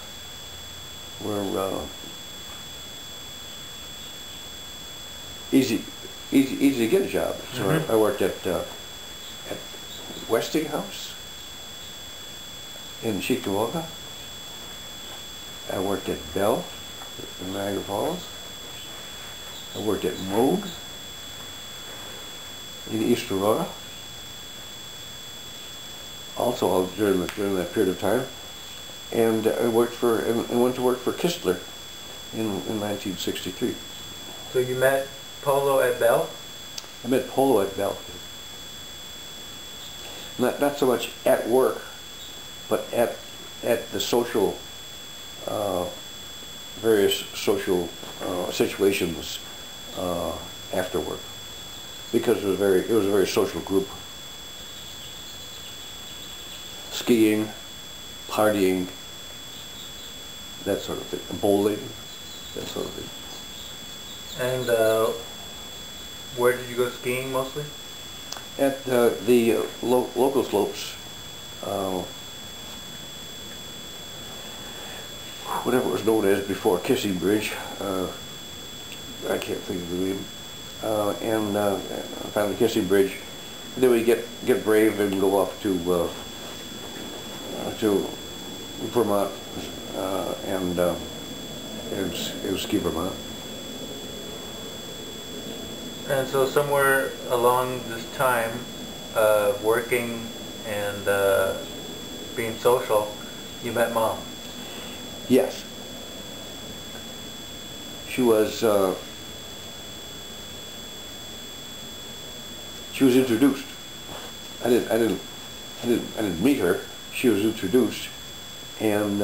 easy to get a job. So I worked at Westinghouse in Cheektowaga. I worked at Bell in Niagara Falls. I worked at Moog in East Aurora. Also during that period of time, and I went to work for Kistler in 1963. So you met Polo at Bell? I met Polo at Bell. Not so much at work, but at the social, various social situations after work, because it was a very social group. Skiing, partying, that sort of thing, bowling, that sort of thing. And where did you go skiing mostly? At the local slopes, whatever it was known as before, Kissing Bridge. I can't think of the name. And finally Kissing Bridge. And then we get brave and go off to Vermont and ski Vermont. And so somewhere along this time of working and being social, you met Mom. Yes. She was introduced. I didn't meet her. She was introduced, and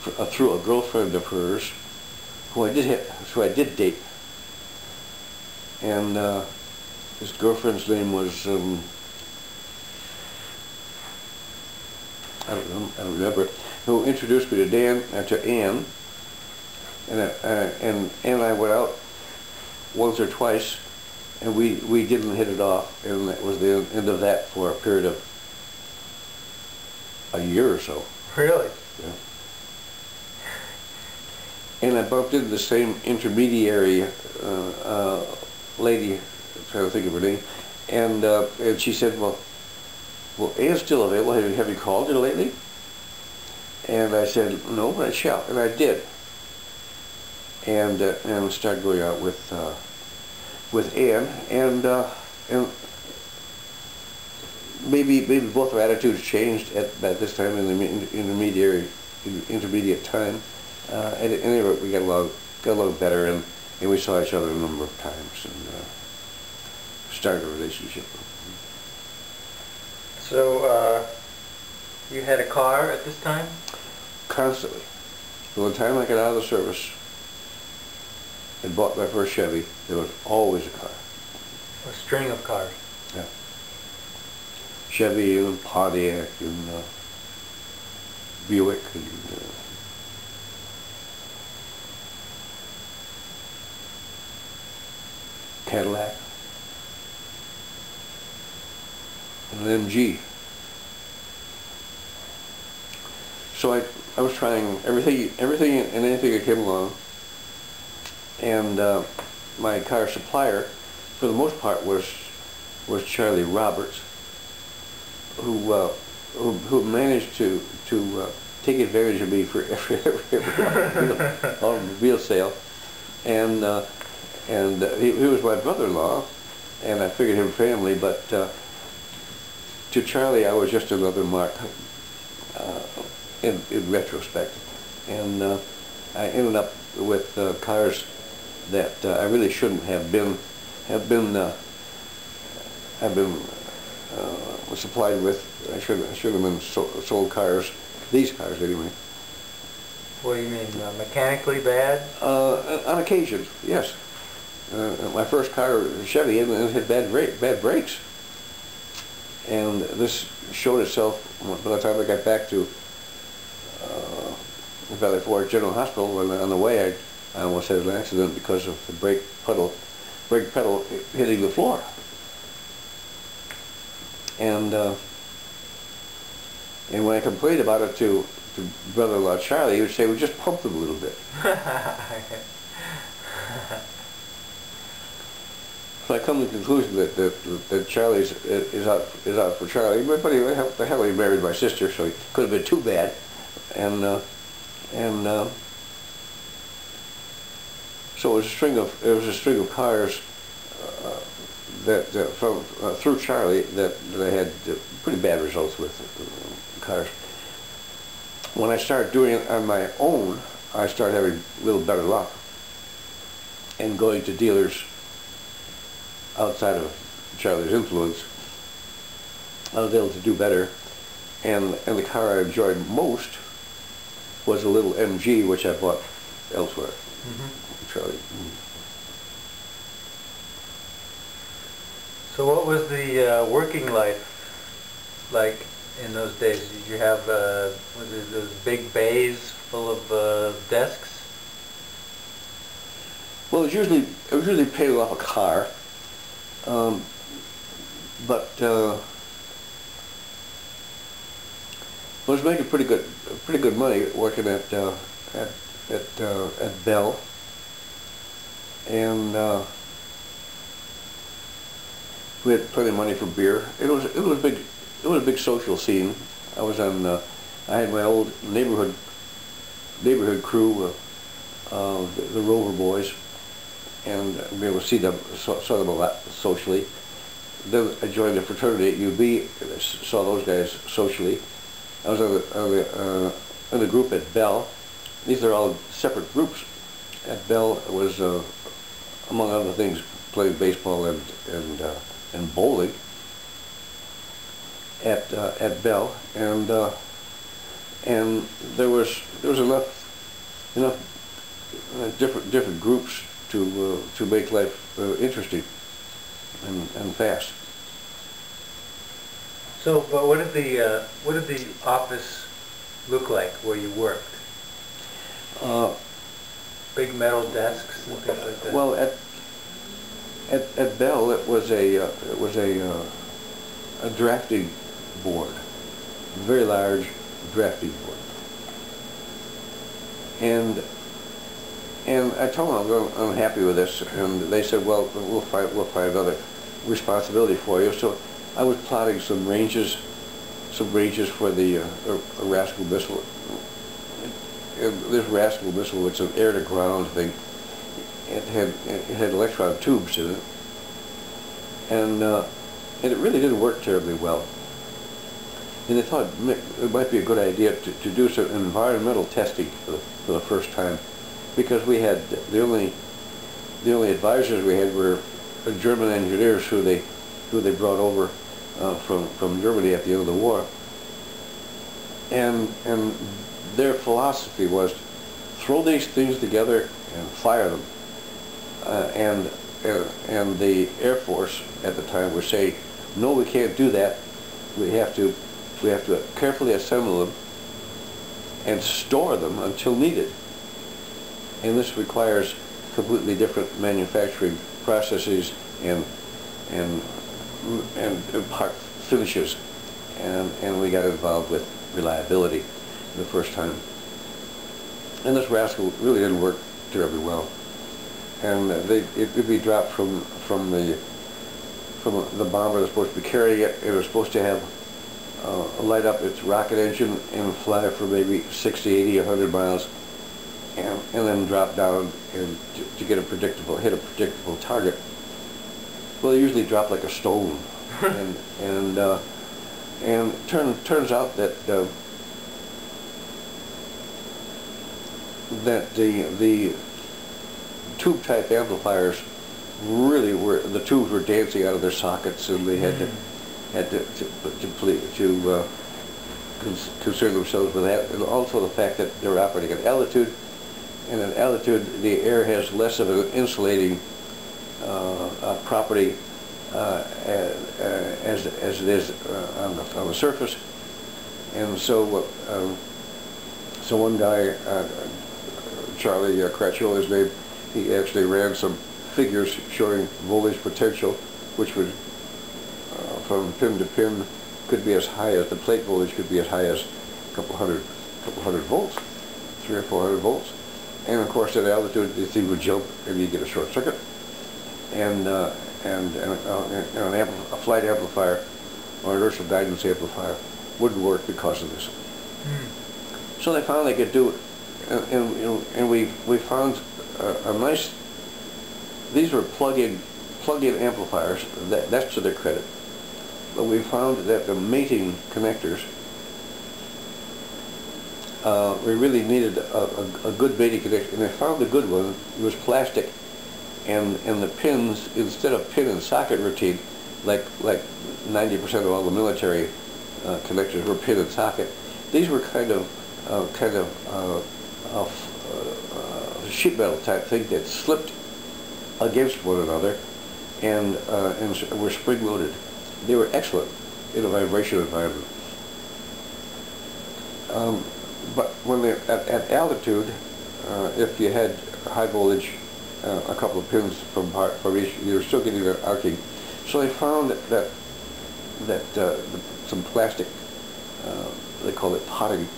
through a girlfriend of hers, who I did date. And this girlfriend's name was I don't remember. Who introduced me to to Ann, and I went out once or twice, and we didn't hit it off, and that was the end of that for a period of a year or so. Really? Yeah. And I bumped into the same intermediary lady, I'm trying to think of her name, and she said, well, Ann's still available. Have you called her lately? And I said, no, but I shall, and I did. And started going out with with Ann, and maybe both our attitudes changed at this time in the intermediate time. At any rate, we got along better, and we saw each other a number of times, and started a relationship. So you had a car at this time? Constantly. From the time I got out of the service and bought my first Chevy, there was always a car. A string of cars. Yeah. Chevy and Pontiac and Buick and Cadillac and an MG. So I was trying everything and anything that came along, and my car supplier, for the most part, was Charlie Roberts, who managed to take advantage of me for every automobile sale, and he was my brother-in-law, and I figured him family, but to Charlie I was just another Mark. In retrospect, and I ended up with cars that I really shouldn't have been supplied with. I should have been sold cars, these cars anyway. What do you mean, mechanically bad? On occasion, yes. My first car, Chevy, it had bad brakes, and this showed itself by the time I got back to Valley Forge General Hospital. When on the way I almost had an accident because of the brake pedal hitting the floor. And when I complained about it to brother-in-law Charlie, he would say, "Well, just pump them a little bit." So I come to the conclusion that Charlie is out for Charlie. But anyway, the hell, he married my sister, so he could have been too bad. And so it was a string of cars through Charlie that I had pretty bad results with cars. When I started doing it on my own, I started having a little better luck and going to dealers outside of Charlie's influence. I was able to do better, and the car I enjoyed most was a little MG, which I bought elsewhere. Charlie. So what was the working life like in those days? Did you have was it those big bays full of desks? Well, I was usually paid off a car, but I was making pretty good money working at Bell, and we had plenty of money for beer. It was a big social scene. I was on. I had my old neighborhood crew, the Rover Boys, and be able to saw them a lot socially. Then I joined the fraternity at UB. Saw those guys socially. I was in the group at Bell. These are all separate groups. At Bell, it was among other things playing baseball and bowling at Bell, and there was enough different groups to make life interesting and fast. So, but what did the office look like where you worked? Big metal desks and things like that. Well, at Bell, it was a drafting board, a very large drafting board, and I told them I'm unhappy with this, and they said, well, we'll find another responsibility for you. So I was plotting some ranges for the Rascal missile. And this Rascal missile, it's an air-to-ground thing. It had electron tubes in it, and it really didn't work terribly well. And they thought it might be a good idea to do some environmental testing for the first time, because we had the only advisors we had were German engineers who they brought over from Germany at the end of the war, and their philosophy was throw these things together and fire them, and the Air Force at the time would say, no, we can't do that. We have to carefully assemble them and store them until needed. And this requires completely different manufacturing processes and part finishes. And we got involved with reliability the first time. And this rascal really didn't work terribly well. And it would be dropped from the bomber that's supposed to be carrying it. It was supposed to have light up its rocket engine and fly for maybe 60, 80, 100 miles, and then drop down and to get hit a predictable target. Well, they usually drop like a stone, and turns out that the tube type amplifiers really the tubes were dancing out of their sockets, and they had to concern themselves with that, and also the fact that they were operating at altitude, and at altitude the air has less of an insulating property as it is on the surface. And so one guy, Charlie Cracciolo, his name, he actually ran some figures showing voltage potential, which would from pin to pin could be as high as, the plate voltage could be as high as a couple hundred volts, 300 or 400 volts. And of course at altitude the thing would jump and you get a short circuit. And a flight amplifier or inertial guidance amplifier wouldn't work because of this. So they found they could do it, and we found a nice. These were plug-in amplifiers. That's to their credit. But we found that the mating connectors, we really needed a good mating connector, and they found a good one. It was plastic, and the pins, instead of pin and socket routine, like 90% of all the military connectors were pin and socket, these were kind of sheet metal type thing that slipped against one another, and were spring loaded. They were excellent in a vibration environment. But when they're at altitude, if you had high voltage, a couple of pins from each, you were still getting an arcing. So they found that some plastic, they call it potting,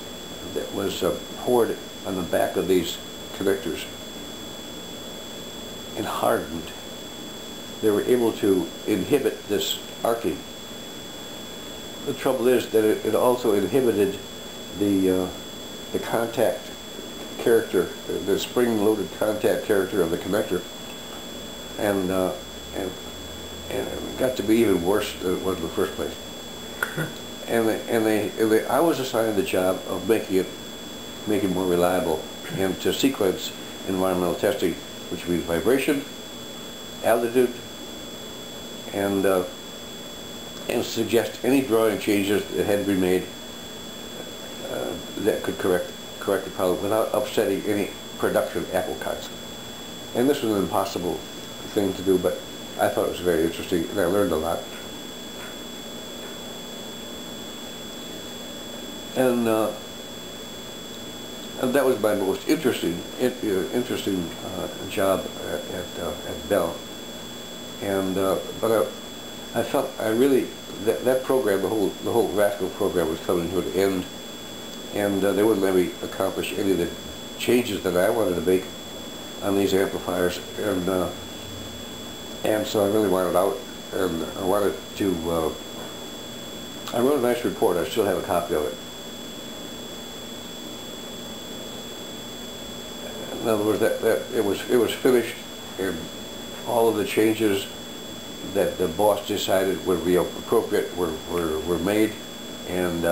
that was poured on the back of these connectors and hardened. They were able to inhibit this arcing. The trouble is that it also inhibited the contact character, the spring-loaded contact character of the connector, and it got to be even worse than it was in the first place. I was assigned the job of making it more reliable and to sequence environmental testing, which means vibration, altitude, and suggest any drawing changes that had to be made that could correct the problem without upsetting any production apple carts. And this was an impossible thing to do, but I thought it was very interesting, and I learned a lot. And that was my most interesting job at Bell. And but I felt that program, the whole Rascal program, was coming to an end, and they wouldn't let me accomplish any of the changes that I wanted to make on these amplifiers, and so I really wanted out, and I wanted to. I wrote a nice report. I still have a copy of it. In other words, that it was finished, and all of the changes that the boss decided would be appropriate were made, and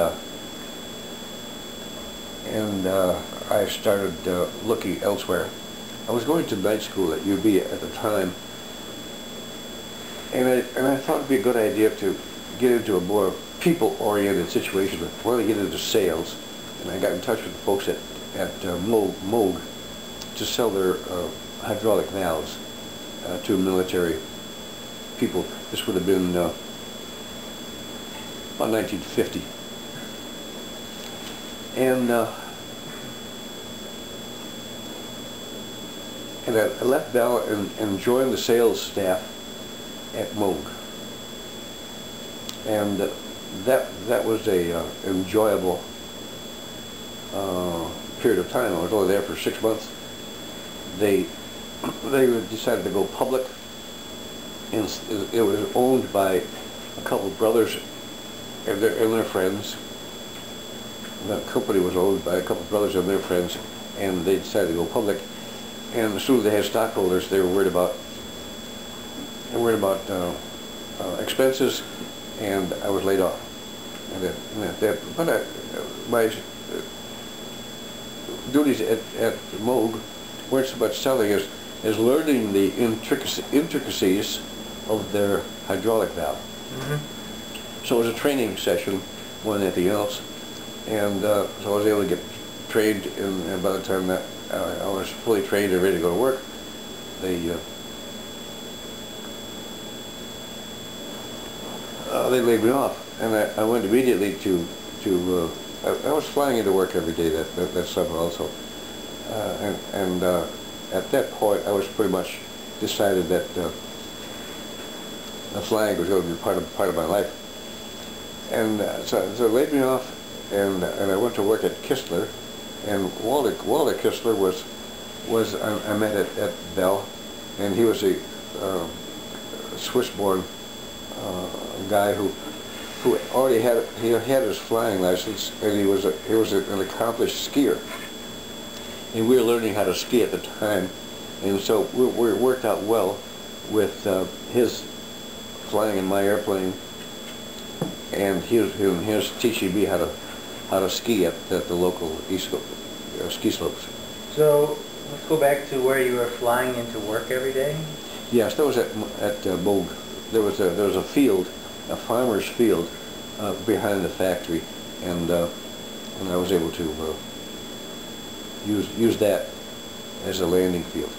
I started looking elsewhere. I was going to night school at UB at the time, and I thought it'd be a good idea to get into a more people-oriented situation. I wanted to get into sales, and I got in touch with the folks at Moog to sell their hydraulic valves to military people. This would have been about 1950. And I left Bell and joined the sales staff at Moog. And that was a enjoyable period of time. I was only there for 6 months. They decided to go public, and it was owned by a couple of brothers and their friends. The company was owned by a couple of brothers and their friends, and they decided to go public. And as soon as they had stockholders, they were worried about expenses, and I was laid off. But my duties at Moog weren't so much selling as learning the intricacies of their hydraulic valve. Mm-hmm. So it was a training session more than anything else, and so I was able to get trained, and by the time that I was fully trained and ready to go to work, they laid me off, and I went immediately to I was flying into work every day that summer also, and at that point I was pretty much decided that the flying was going to be part of my life, and so it laid me off, and I went to work at Kistler, and Walter Kistler was I met at Bell, and he was a Swiss-born guy who already had his flying license, and he was an accomplished skier, and we were learning how to ski at the time, and so we worked out well with his flying in my airplane, and he was teaching me how to ski at the local ski slopes. So let's go back to where you were flying into work every day. Yes, that was at Moog. There was a field, a farmer's field, behind the factory, and I was able to use that as a landing field.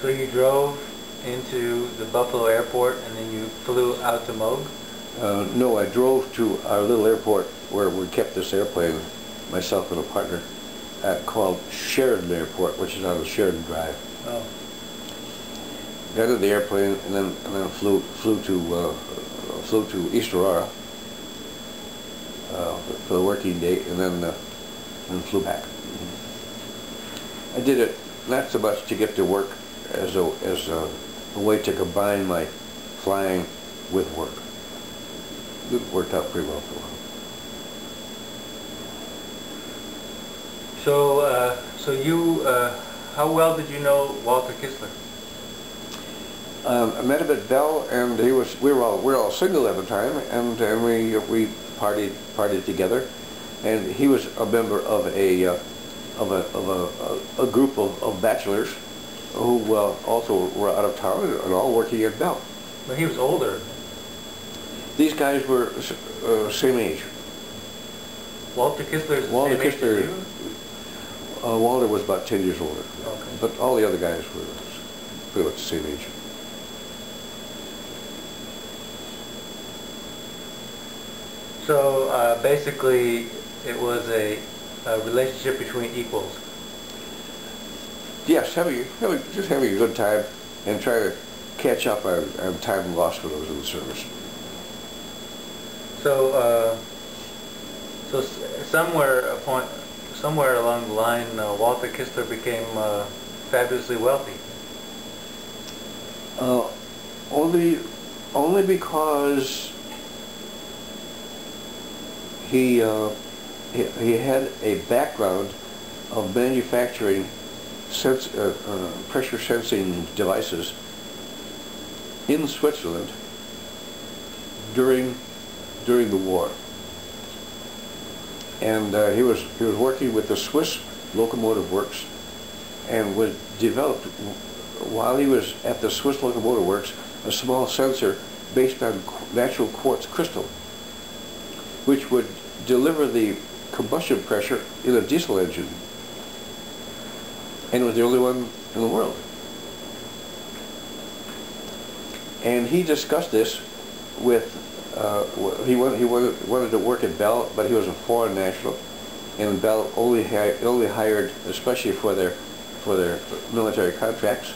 So you drove into the Buffalo airport, and then you flew out to Moog? No, I drove to our little airport where we kept this airplane, myself and a partner, called Sheridan Airport, which is on the Sheridan Drive. Oh. Got into the airplane, and then flew to East Aurora for the working day, and then flew back. I did it not so much to get to work as a way to combine my flying with work. It worked out pretty well for a while. So you, how well did you know Walter Kistler? I met him at Bell, and we were all single at the time, and we partied together, and he was a member of a group of bachelors who also were out of town and all working at Bell. But he was older. These guys were same age. Walter Kistler's Walter same age Kistler, as you? Walter was about 10 years older, okay. But all the other guys were pretty much the same age. So basically, it was a relationship between equals. Yes, just having a good time and trying to catch up on time lost when I was in the service. So, somewhere along the line, Walter Kistler became fabulously wealthy. Only because he had a background of manufacturing pressure sensing devices in Switzerland, during the war. And he was working with the Swiss Locomotive Works, and was developed while he was at the Swiss Locomotive Works a small sensor based on natural quartz crystal, which would deliver the combustion pressure in a diesel engine, and it was the only one in the world. And he discussed this with, he wanted to work at Bell, but he was a foreign national, and Bell only hired, especially for their military contracts,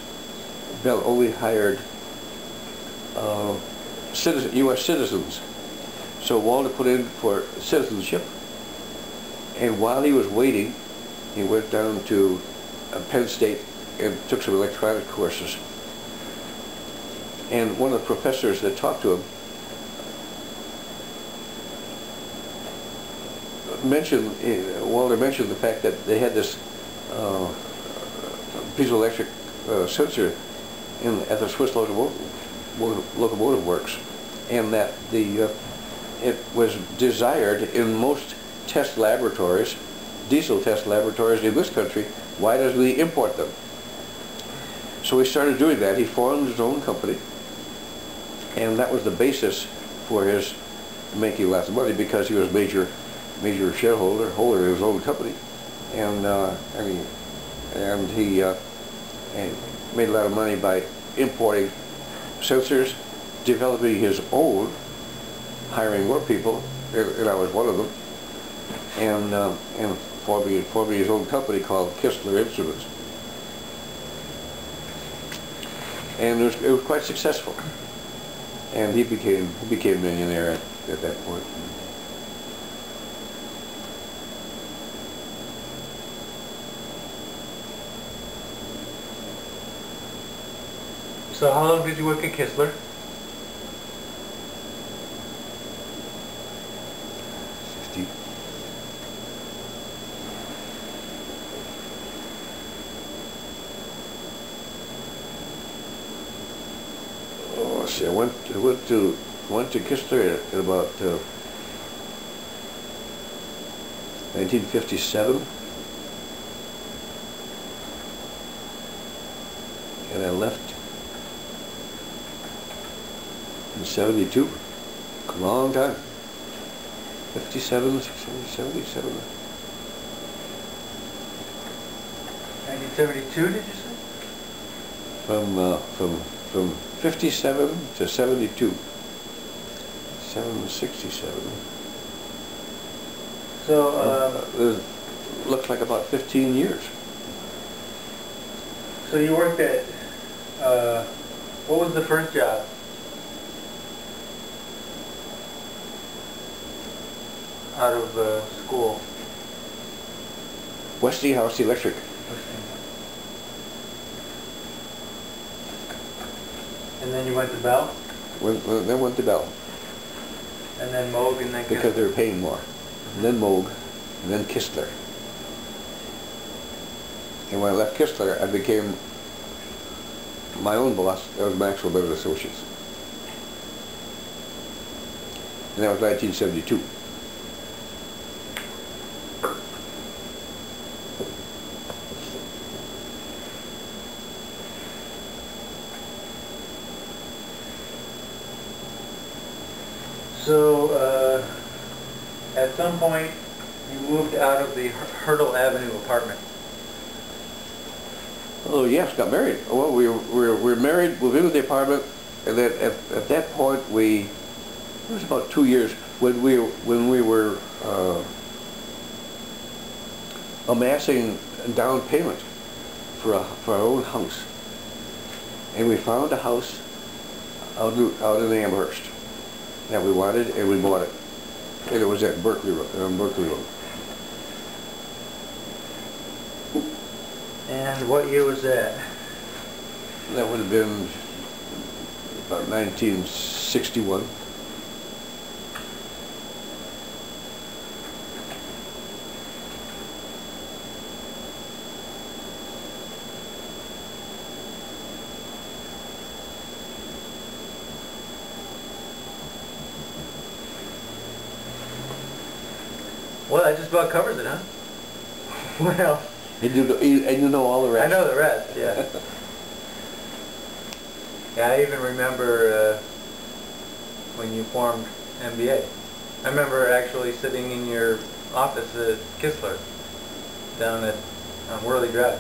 Bell only hired U.S. citizens. So Walter put in for citizenship, and while he was waiting, he went down to Penn State and took some electronic courses. And one of the professors that talked to him Walter mentioned the fact that they had this piezoelectric sensor at the Swiss Locomotive Works, and that it was desired in most test laboratories, diesel test laboratories in this country. Why doesn't he import them? So he started doing that. He formed his own company, and that was the basis for his making lots of money, because he was major shareholder in his own company, and he made a lot of money by importing sensors, developing his own, hiring more people, and I was one of them, and forming his own company called Kistler Instruments. And it was quite successful, and he became a millionaire at that point. So how long did you work at Kistler? 50. Oh, let's see. I went to Kistler at about 1957, and I left in 72, a long time. 57, 77. 1972, did you say? From 57 to 72. 767. So it looks like about 15 years. So you worked at, what was the first job? Out of school? Westinghouse Electric. And then you went to Bell? Then went to Bell. And then Moog, and then Kistler? Because they were paying more. And then Moog, and then Kistler. And when I left Kistler, I became my own boss. That was Maxwell Bennett Associates. And that was 1972. So, at some point, you moved out of the Hurdle Avenue apartment. Oh yes, got married. Well, we were married, moved into the apartment, and then at that point it was about 2 years when we were amassing a down payment for our own house, and we found a house out in Amherst that we wanted, and we bought it. And it was at Berkeley Road, on Berkeley Road. And what year was that? That would have been about 1961. Well, that just about covers it, huh? Well, And you know all the rest. I know the rest, yeah. Yeah, I even remember when you formed MBA. I remember actually sitting in your office at Kistler down at Worley Drive.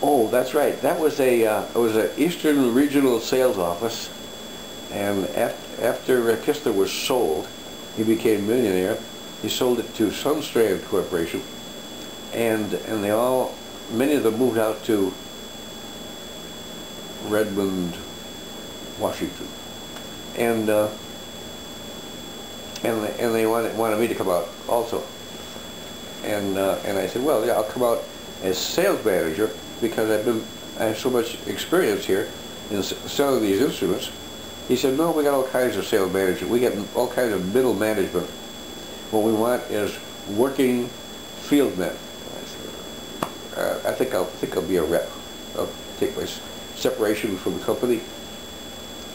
Oh, that's right. That was it was an Eastern Regional Sales Office, and after Kistler was sold, he became a millionaire. He sold it to Sunstrand Corporation, and many of them moved out to Redmond, Washington, and they wanted me to come out also, and I said, well, yeah, I'll come out as sales manager because I have so much experience here in selling these instruments. He said, no, we got all kinds of sales managers. We get all kinds of middle management. What we want is working field men. I said, I think I'll be a rep. I'll take my separation from the company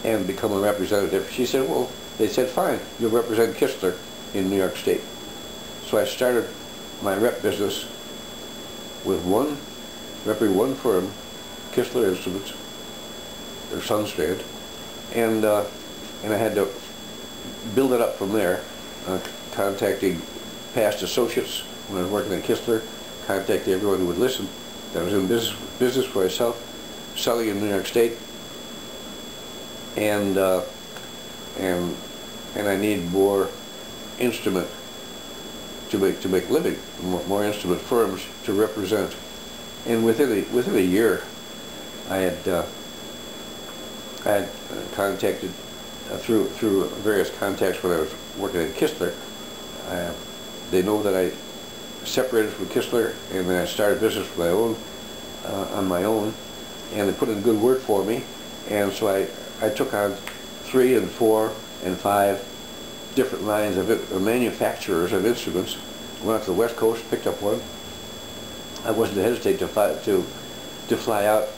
and become a representative. She said, well, they said, fine, you'll represent Kistler in New York State. So I started my rep business with repping one firm, Kistler Instruments, or Sunstrand, and I had to build it up from there, contacting past associates when I was working at Kistler, contacting everyone who would listen. I was in business for myself, selling in New York State, and I need more instrument to make living, more instrument firms to represent. And within a year, I had contacted through various contacts when I was working at Kistler. They know that I separated from Kistler and then I started business for my own on my own, and they put in good word for me. And so I took on 3 and 4 and 5 different lines of manufacturers of instruments. Went out to the West Coast, picked up one. I wasn't hesitate to fly out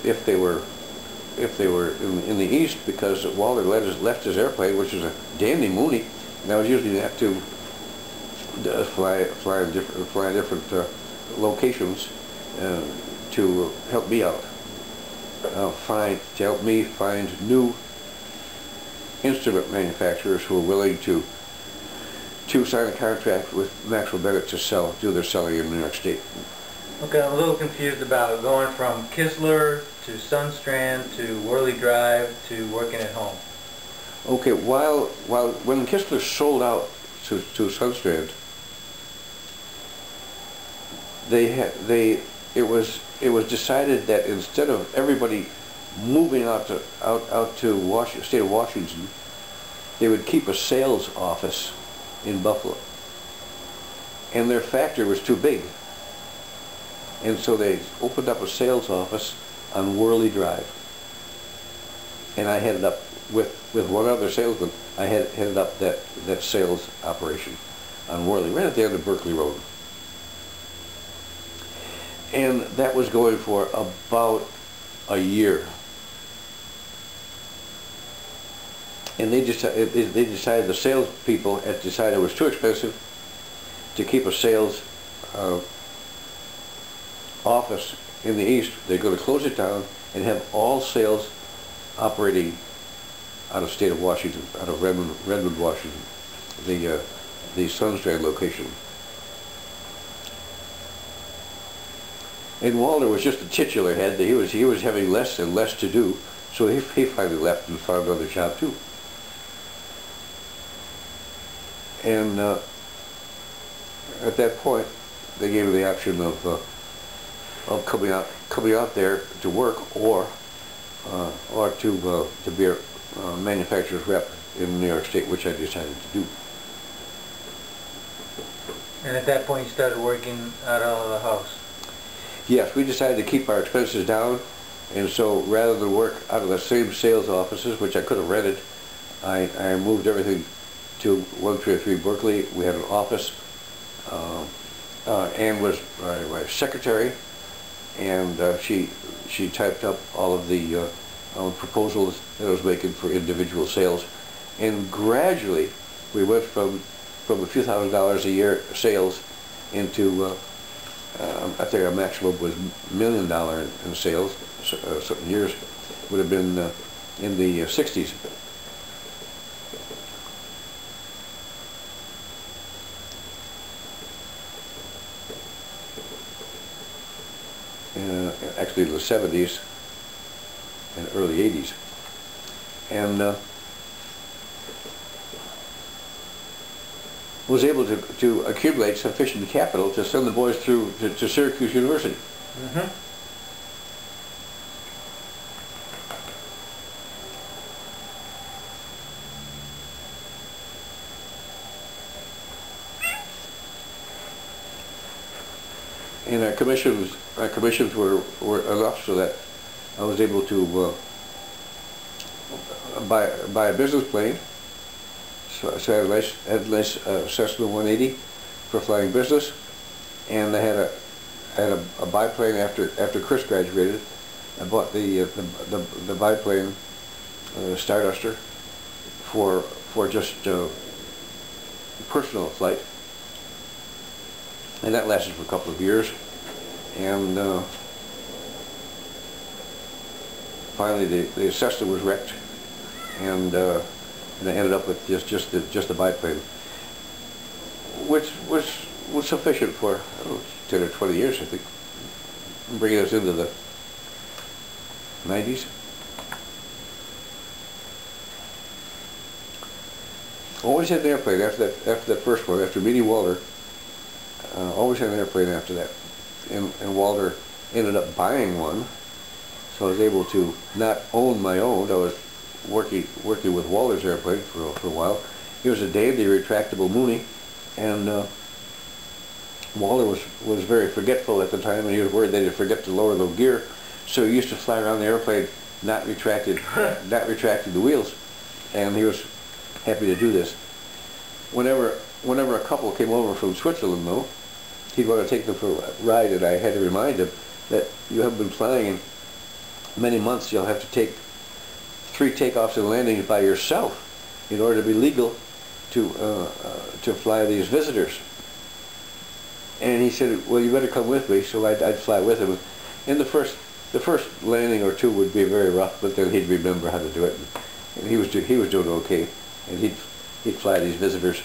if they were in the East, because Walter left his airplane, which was a dandy Mooney, and I was usually have to fly in different locations to help me out, to help me find new instrument manufacturers who are willing to sign a contract with Maxwell Bennett to do their selling in New York State. Okay, I'm a little confused about going from Kistler to Sunstrand to Worley Drive to working at home. Okay, when Kistler sold out to Sunstrand, it was decided that instead of everybody moving out to state of Washington, they would keep a sales office in Buffalo, and their factory was too big, and so they opened up a sales office on Worley Drive, and I headed up with one other salesman. I headed up that sales operation on Worley, right at the end of Berkeley Road, and that was going for about a year. And they decided the salespeople had decided it was too expensive to keep a sales office in the East. They're going to close it down and have all sales operating out of state of Washington, out of Redmond, Washington, the Sunstrand location. And Walter was just a titular head. He was having less and less to do, so he finally left and found another job too. And at that point, they gave me the option of coming out there to work, or to be a manufacturer's rep in New York State, which I decided to do. And at that point, you started working out of the house. Yes, we decided to keep our expenses down, and so rather than work out of the same sales offices, which I could have rented, I moved everything to 133 Berkeley. We had an office. Ann was my secretary, and she typed up all of the proposals that I was making for individual sales. And gradually, we went from a few $1,000s a year sales into, I think our maximum was $1 million in sales. Certain years would have been in the 60s. Actually, the 70s and early 80s. And was able to accumulate sufficient capital to send the boys through to Syracuse University. Mm-hmm. And our commissions were enough so that I was able to buy a business plane. So I had a nice Cessna 180 for flying business, and I had a biplane after Chris graduated. I bought the biplane Starduster for just personal flight, and that lasted for a couple of years. And finally, the Cessna was wrecked, and I ended up with just the biplane, which was sufficient for 10 or 20 years, I think, bringing us into the 90s. Always had an airplane after that first one. After meeting Walter, always had an airplane after that, and Walter ended up buying one, so I was able to not own my own. I was working with Walter's airplane for a while. It was a dandy retractable Mooney, and Walter was very forgetful at the time, and he was worried that he'd forget to lower the gear, so he used to fly around the airplane not retracting the wheels, and he was happy to do this. Whenever a couple came over from Switzerland, though, he'd want to take them for a ride, and I had to remind him that you haven't been flying in many months. You'll have to take 3 takeoffs and landings by yourself in order to be legal to fly these visitors. And he said, "Well, you better come with me." So I'd fly with him. And the first landing or two would be very rough, but then he'd remember how to do it. And he was doing okay, and he'd fly these visitors.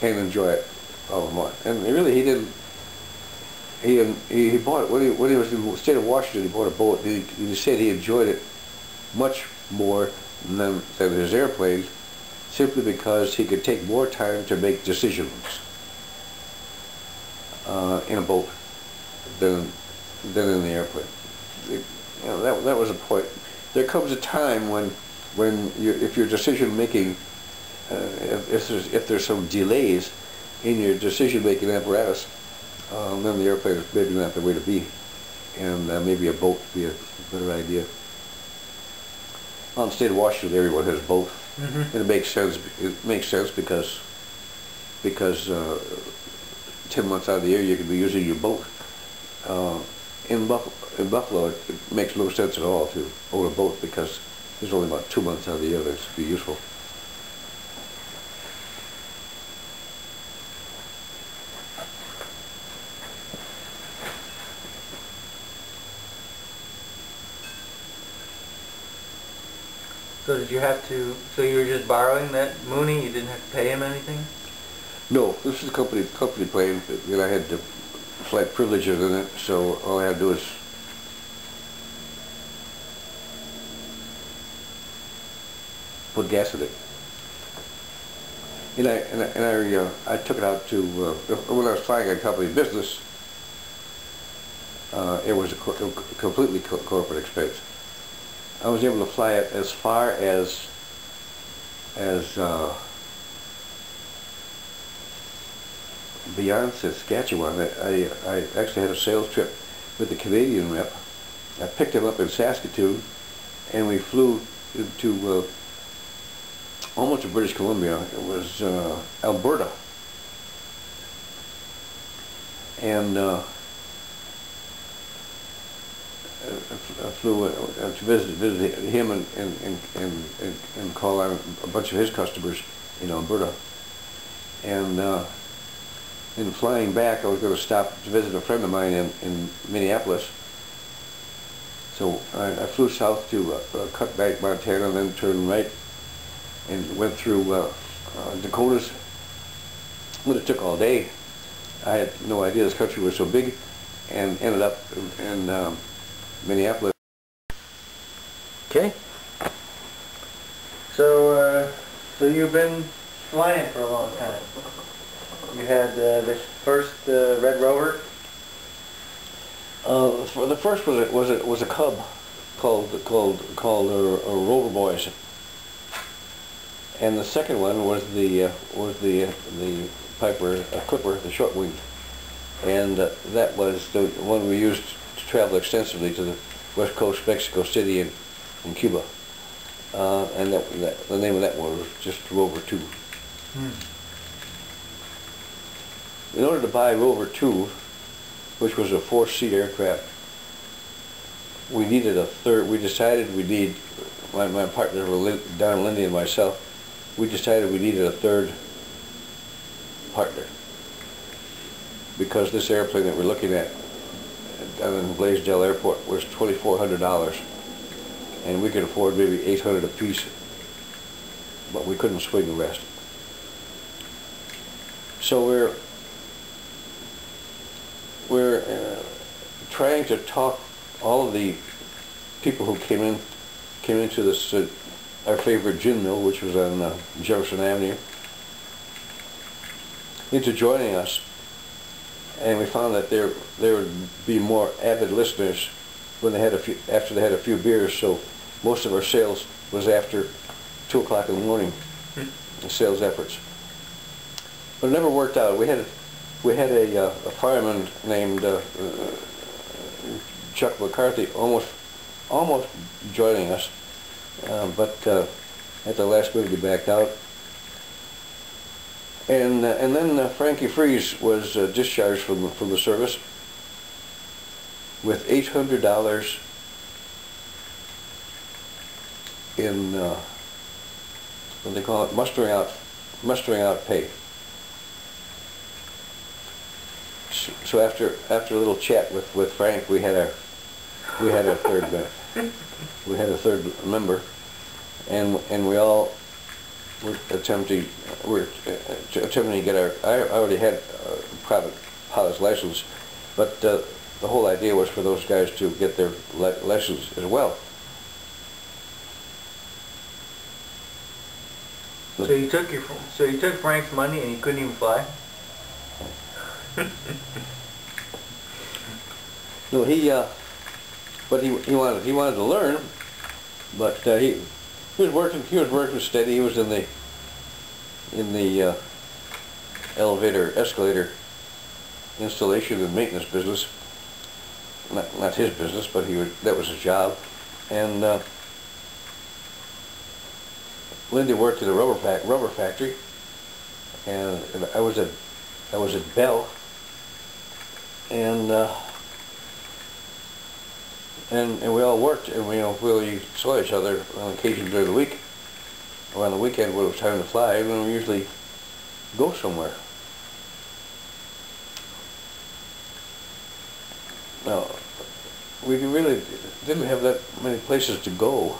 And enjoy it all the more. And really, he didn't. He bought, when he was in the state of Washington, he bought a boat. He said he enjoyed it much more than his airplane, simply because he could take more time to make decisions in a boat than in the airplane. That was a point. There comes a time when if your decision making, if there's some delays in your decision making apparatus, then the airplane is maybe not the way to be, and maybe a boat would be a better idea. Well, in the state of Washington, everyone has both, and it makes sense. It makes sense because 10 months out of the year you could be using your boat. In Buffalo, it makes no sense at all to own a boat because there's only about 2 months out of the year that's be useful. So did you have to, so you were just borrowing that Mooney, you didn't have to pay him anything? No, this is a company plane, and I had the flight privileges in it, so all I had to do is put gas in it. And I took it out to, when I was flying on company business, it was a completely corporate expense. I was able to fly it as far as beyond Saskatchewan. I actually had a sales trip with the Canadian rep. I picked him up in Saskatoon, and we flew to almost to British Columbia. It was Alberta, and flew to visit him and call on a bunch of his customers in Alberta. And in flying back, I was going to stop to visit a friend of mine in Minneapolis. So I flew south to Cutbank, Montana, and then turned right and went through Dakotas. But it took all day. I had no idea this country was so big, and ended up in Minneapolis. Okay. So you've been flying for a long time. You had this first Red Rover. The first was a Cub called a Rover Boys, and the second one was the Piper Clipper, the short wing, and that was the one we used to travel extensively to the west coast, Mexico City, and Cuba. And the name of that one was just Rover 2. In order to buy Rover 2, which was a 4-seat aircraft, we needed a third. We decided we need, my partner Don Lindy and myself, we decided we needed a third partner, because this airplane that we're looking at down in Blaisdell Airport was $2,400, and we could afford maybe $800 a piece, but we couldn't swing the rest. So we're trying to talk all of the people who came into this our favorite gin mill, which was on Jefferson Avenue, into joining us, and we found that there would be more avid listeners when they had after they had a few beers. So most of our sales was after 2 o'clock in the morning, the sales efforts. But it never worked out. We had a fireman named Chuck McCarthy almost joining us, but at the last minute he backed out. And then Frankie Freeze was discharged from the service with $800 in what they call it, mustering out pay. So after a little chat with Frank, we had our third member, and we all were attempting to get our. I already had a private pilot's license, but the whole idea was for those guys to get their license as well. So you took Frank's money and you couldn't even fly? No, but he wanted to learn, but he was working steady. He was in the escalator installation and maintenance business. Not his business, but that was his job. And Lindy worked at a rubber factory, and I was at Bell. And we all worked, and we really saw each other on occasion during the week, or on the weekend when it was time to fly, and we usually go somewhere. Now, we really didn't have that many places to go,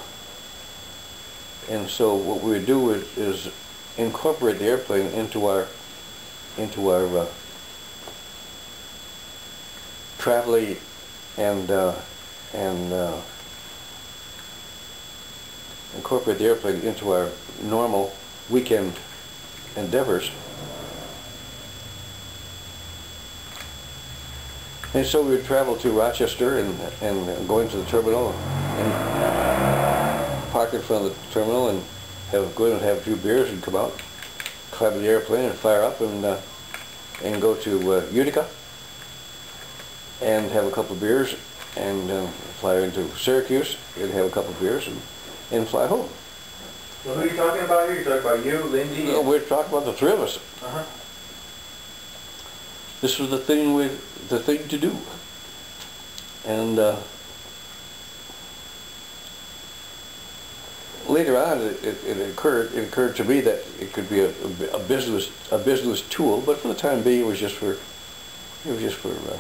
and so what we would do is incorporate the airplane into our traveling and incorporate the airplane into our normal weekend endeavors. And so we would travel to Rochester and go into the terminal and park in front of the terminal and go in and have a few beers and come out, climb in the airplane and fire up and go to Utica and have a couple of beers and fly into Syracuse and have a couple of beers and fly home. Well, who are you talking about here? You're talking about you, Lindy? No, we're talking about the three of us. Uh-huh. This was the thing to do. And later on, it occurred to me that it could be a business tool, but for the time being, it was just for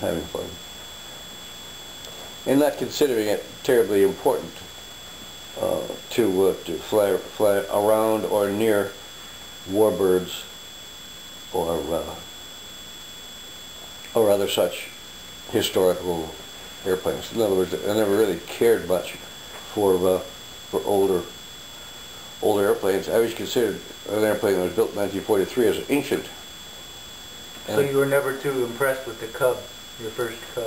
having fun, and not considering it terribly important to fly around or near warbirds or other such historical airplanes. In other words, I never really cared much for older airplanes. I always considered an airplane that was built in 1943 as ancient. And so you were never too impressed with the Cub, your first Cub?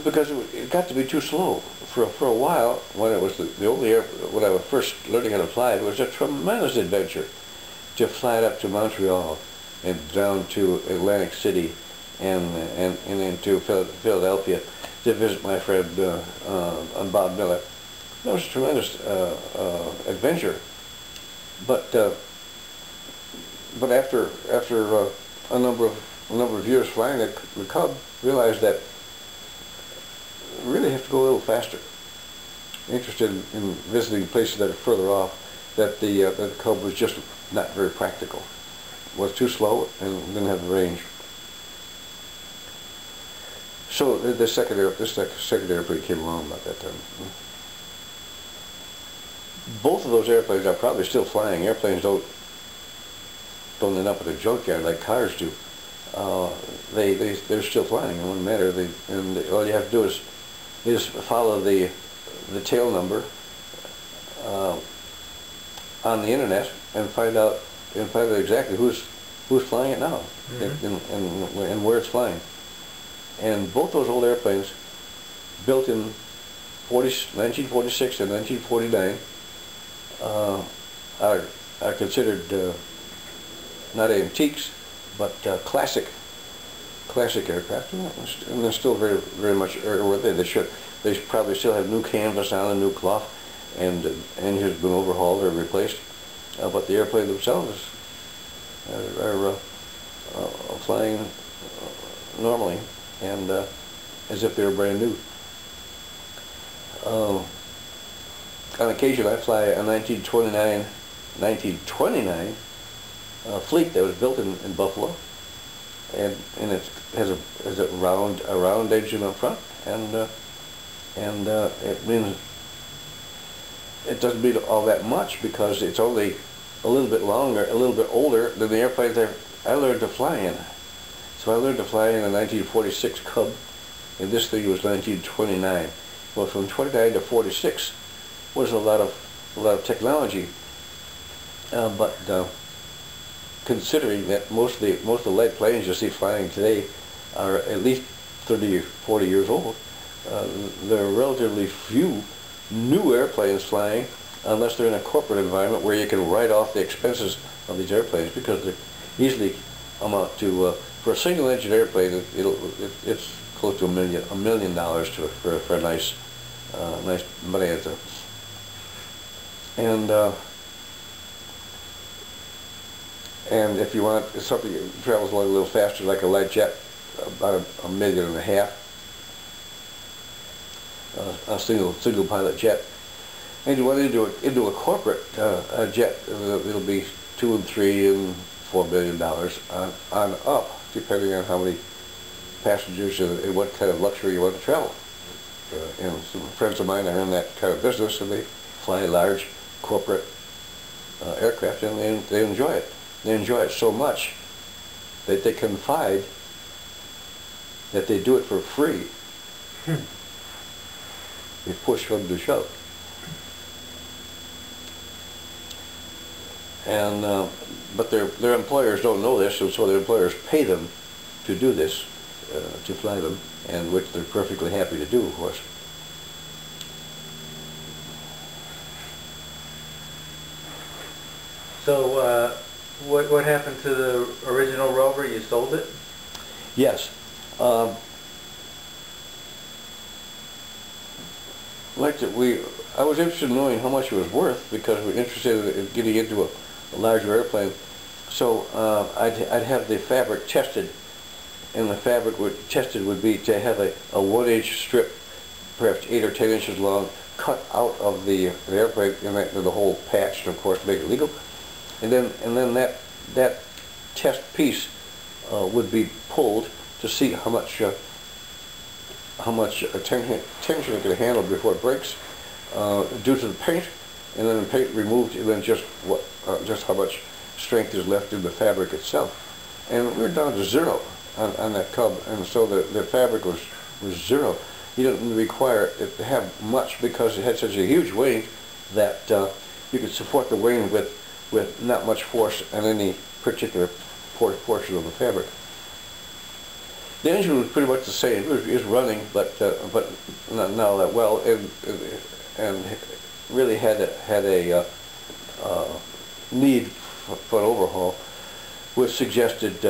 Because it got to be too slow. For a while, when it was when I was first learning how to fly, it was a tremendous adventure to fly it up to Montreal and down to Atlantic City and into Philadelphia to visit my friend Bob Miller. That was a tremendous adventure. But after a number of years flying the Cub, realized that you really have to go a little faster. Interested in visiting places that are further off, that the Cub was just not very practical. It was too slow and didn't have the range. So this second airplane came along about that time. Both of those airplanes are probably still flying. Airplanes don't end up at a junkyard like cars do. They're still flying. It wouldn't matter. And all you have to do is follow the tail number on the internet and find out exactly who's flying it now, and where it's flying. And both those old airplanes, built in 1946 and 1949, are considered not antiques, but classic aircraft, and they're still very much worthy. They probably still have new canvas on and new cloth, and engines have been overhauled or replaced, but the airplane themselves are flying normally and as if they were brand new. On occasion, I fly a 1929 fleet that was built in Buffalo, and it has a round engine up front, and it means it doesn't mean all that much because it's only a little bit older than the airplanes I learned to fly in. So I learned to fly in a 1946 Cub, and this thing was 1929. Well, from 29 to 46 was a lot of technology, but considering that most of the light planes you see flying today are at least 30 or 40 years old, there are relatively few new airplanes flying unless they're in a corporate environment where you can write off the expenses of these airplanes, because they easily amount to, for a single engine airplane, it's close to $1 million for a nice Bonanza. And if you want something that travels along a little faster, like a light jet, about $1.5 million, a single pilot jet. And you want to into a corporate jet, it'll be $2 and $3 and $4 million on up, depending on how many passengers and what kind of luxury you want to travel. Some friends of mine are in that kind of business, and they fly large corporate aircraft, and they enjoy it. They enjoy it so much that they confide that they do it for free. They push from to shove. And but their employers don't know this, and so their employers pay them to do this, to fly them, and which they're perfectly happy to do, of course. So what happened to the original Rover? You sold it? Yes. I was interested in knowing how much it was worth, because we're interested in getting into a larger airplane. So I'd have the fabric tested, and the fabric tested would be to have a 1-inch strip, perhaps 8 or 10 inches long, cut out of the airplane and the whole patch, of course, to make it legal. And then that test piece would be pulled to see how much tension it can handle before it breaks, due to the paint, and then the paint removed, and then just how much strength is left in the fabric itself. And we were down to zero on that Cub, and so the fabric was zero. You didn't require it to have much because it had such a huge wing that you could support the wing with not much force on any particular portion of the fabric. The engine was pretty much the same. It was running, but not all that well, and really had a need for an overhaul, which suggested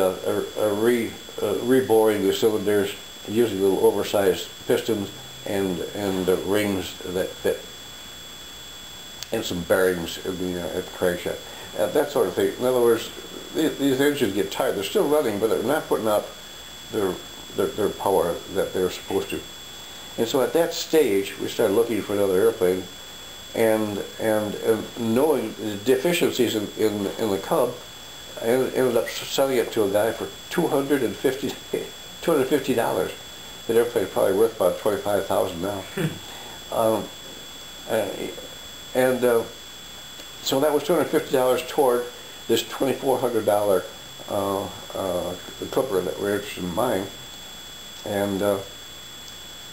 reboring the cylinders using little oversized pistons and rings that fit, and some bearings at the crankshaft, that sort of thing. In other words, these engines get tired. They're still running, but they're not putting out their power that they're supposed to. And so at that stage, we started looking for another airplane, and knowing the deficiencies in the Cub, I ended up selling it to a guy for $250. That airplane is probably worth about $25,000 now. So that was $250 toward this $2,400 Clipper that we're interested in buying, and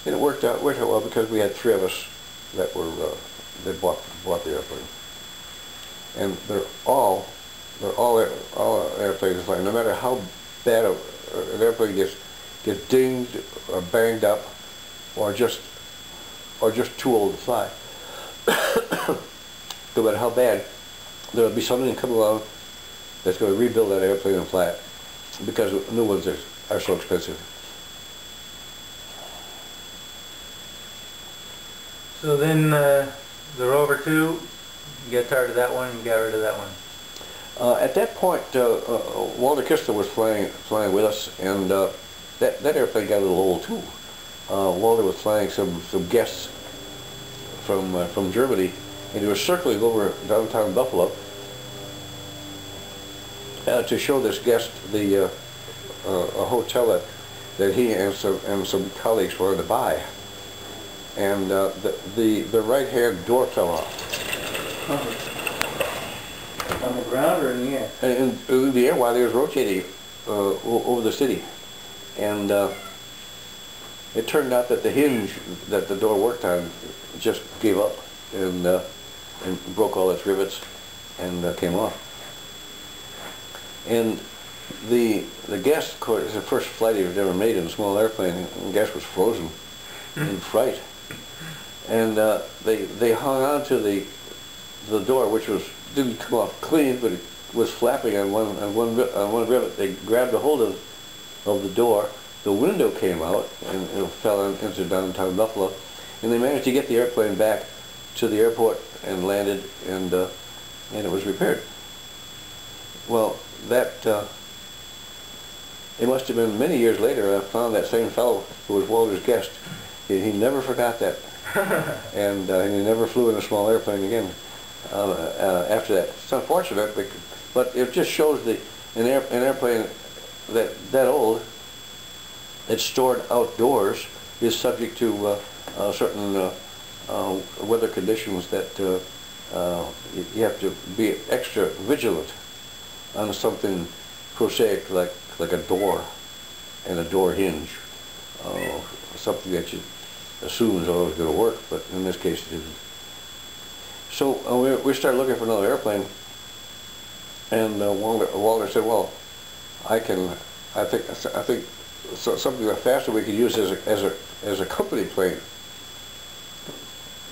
it worked out well because we had three of us that bought the airplane, and they're all airplanes flying. No matter how bad an airplane gets dinged or banged up, or just too old to fly, no matter how bad, there'll be something come along that's going to rebuild that airplane and fly it, because new ones are so expensive. So then the Rover 2, you got tired of that one and got rid of that one. At that point, Walter Kistler was flying with us, and that airplane got a little old too. Walter was flying some guests from Germany, and he was circling over downtown Buffalo to show this guest a hotel that he and some colleagues wanted to buy, and the right-hand door fell off. On the ground or in the air? In the air while they was rotating over the city, and it turned out that the hinge that the door worked on just gave up and broke all its rivets and came off. And the guest, of course, the first flight he was ever made in a small airplane, and the guest was frozen in fright, and they hung on to the door, which didn't come off clean, but it was flapping on one rivet. They grabbed a hold of the door. The window came out and it fell into downtown Buffalo, and they managed to get the airplane back to the airport and landed, and it was repaired. Well, it must have been many years later I found that same fellow who was Walter's guest. He never forgot that, and he never flew in a small airplane again after that. It's unfortunate, but it just shows an airplane that old, that's stored outdoors, is subject to certain weather conditions that you have to be extra vigilant on something prosaic like a door and a door hinge, something that you assume is always going to work, but in this case it didn't. So we started looking for another airplane, and Walter said, "Well, I think something that faster we could use as a company plane."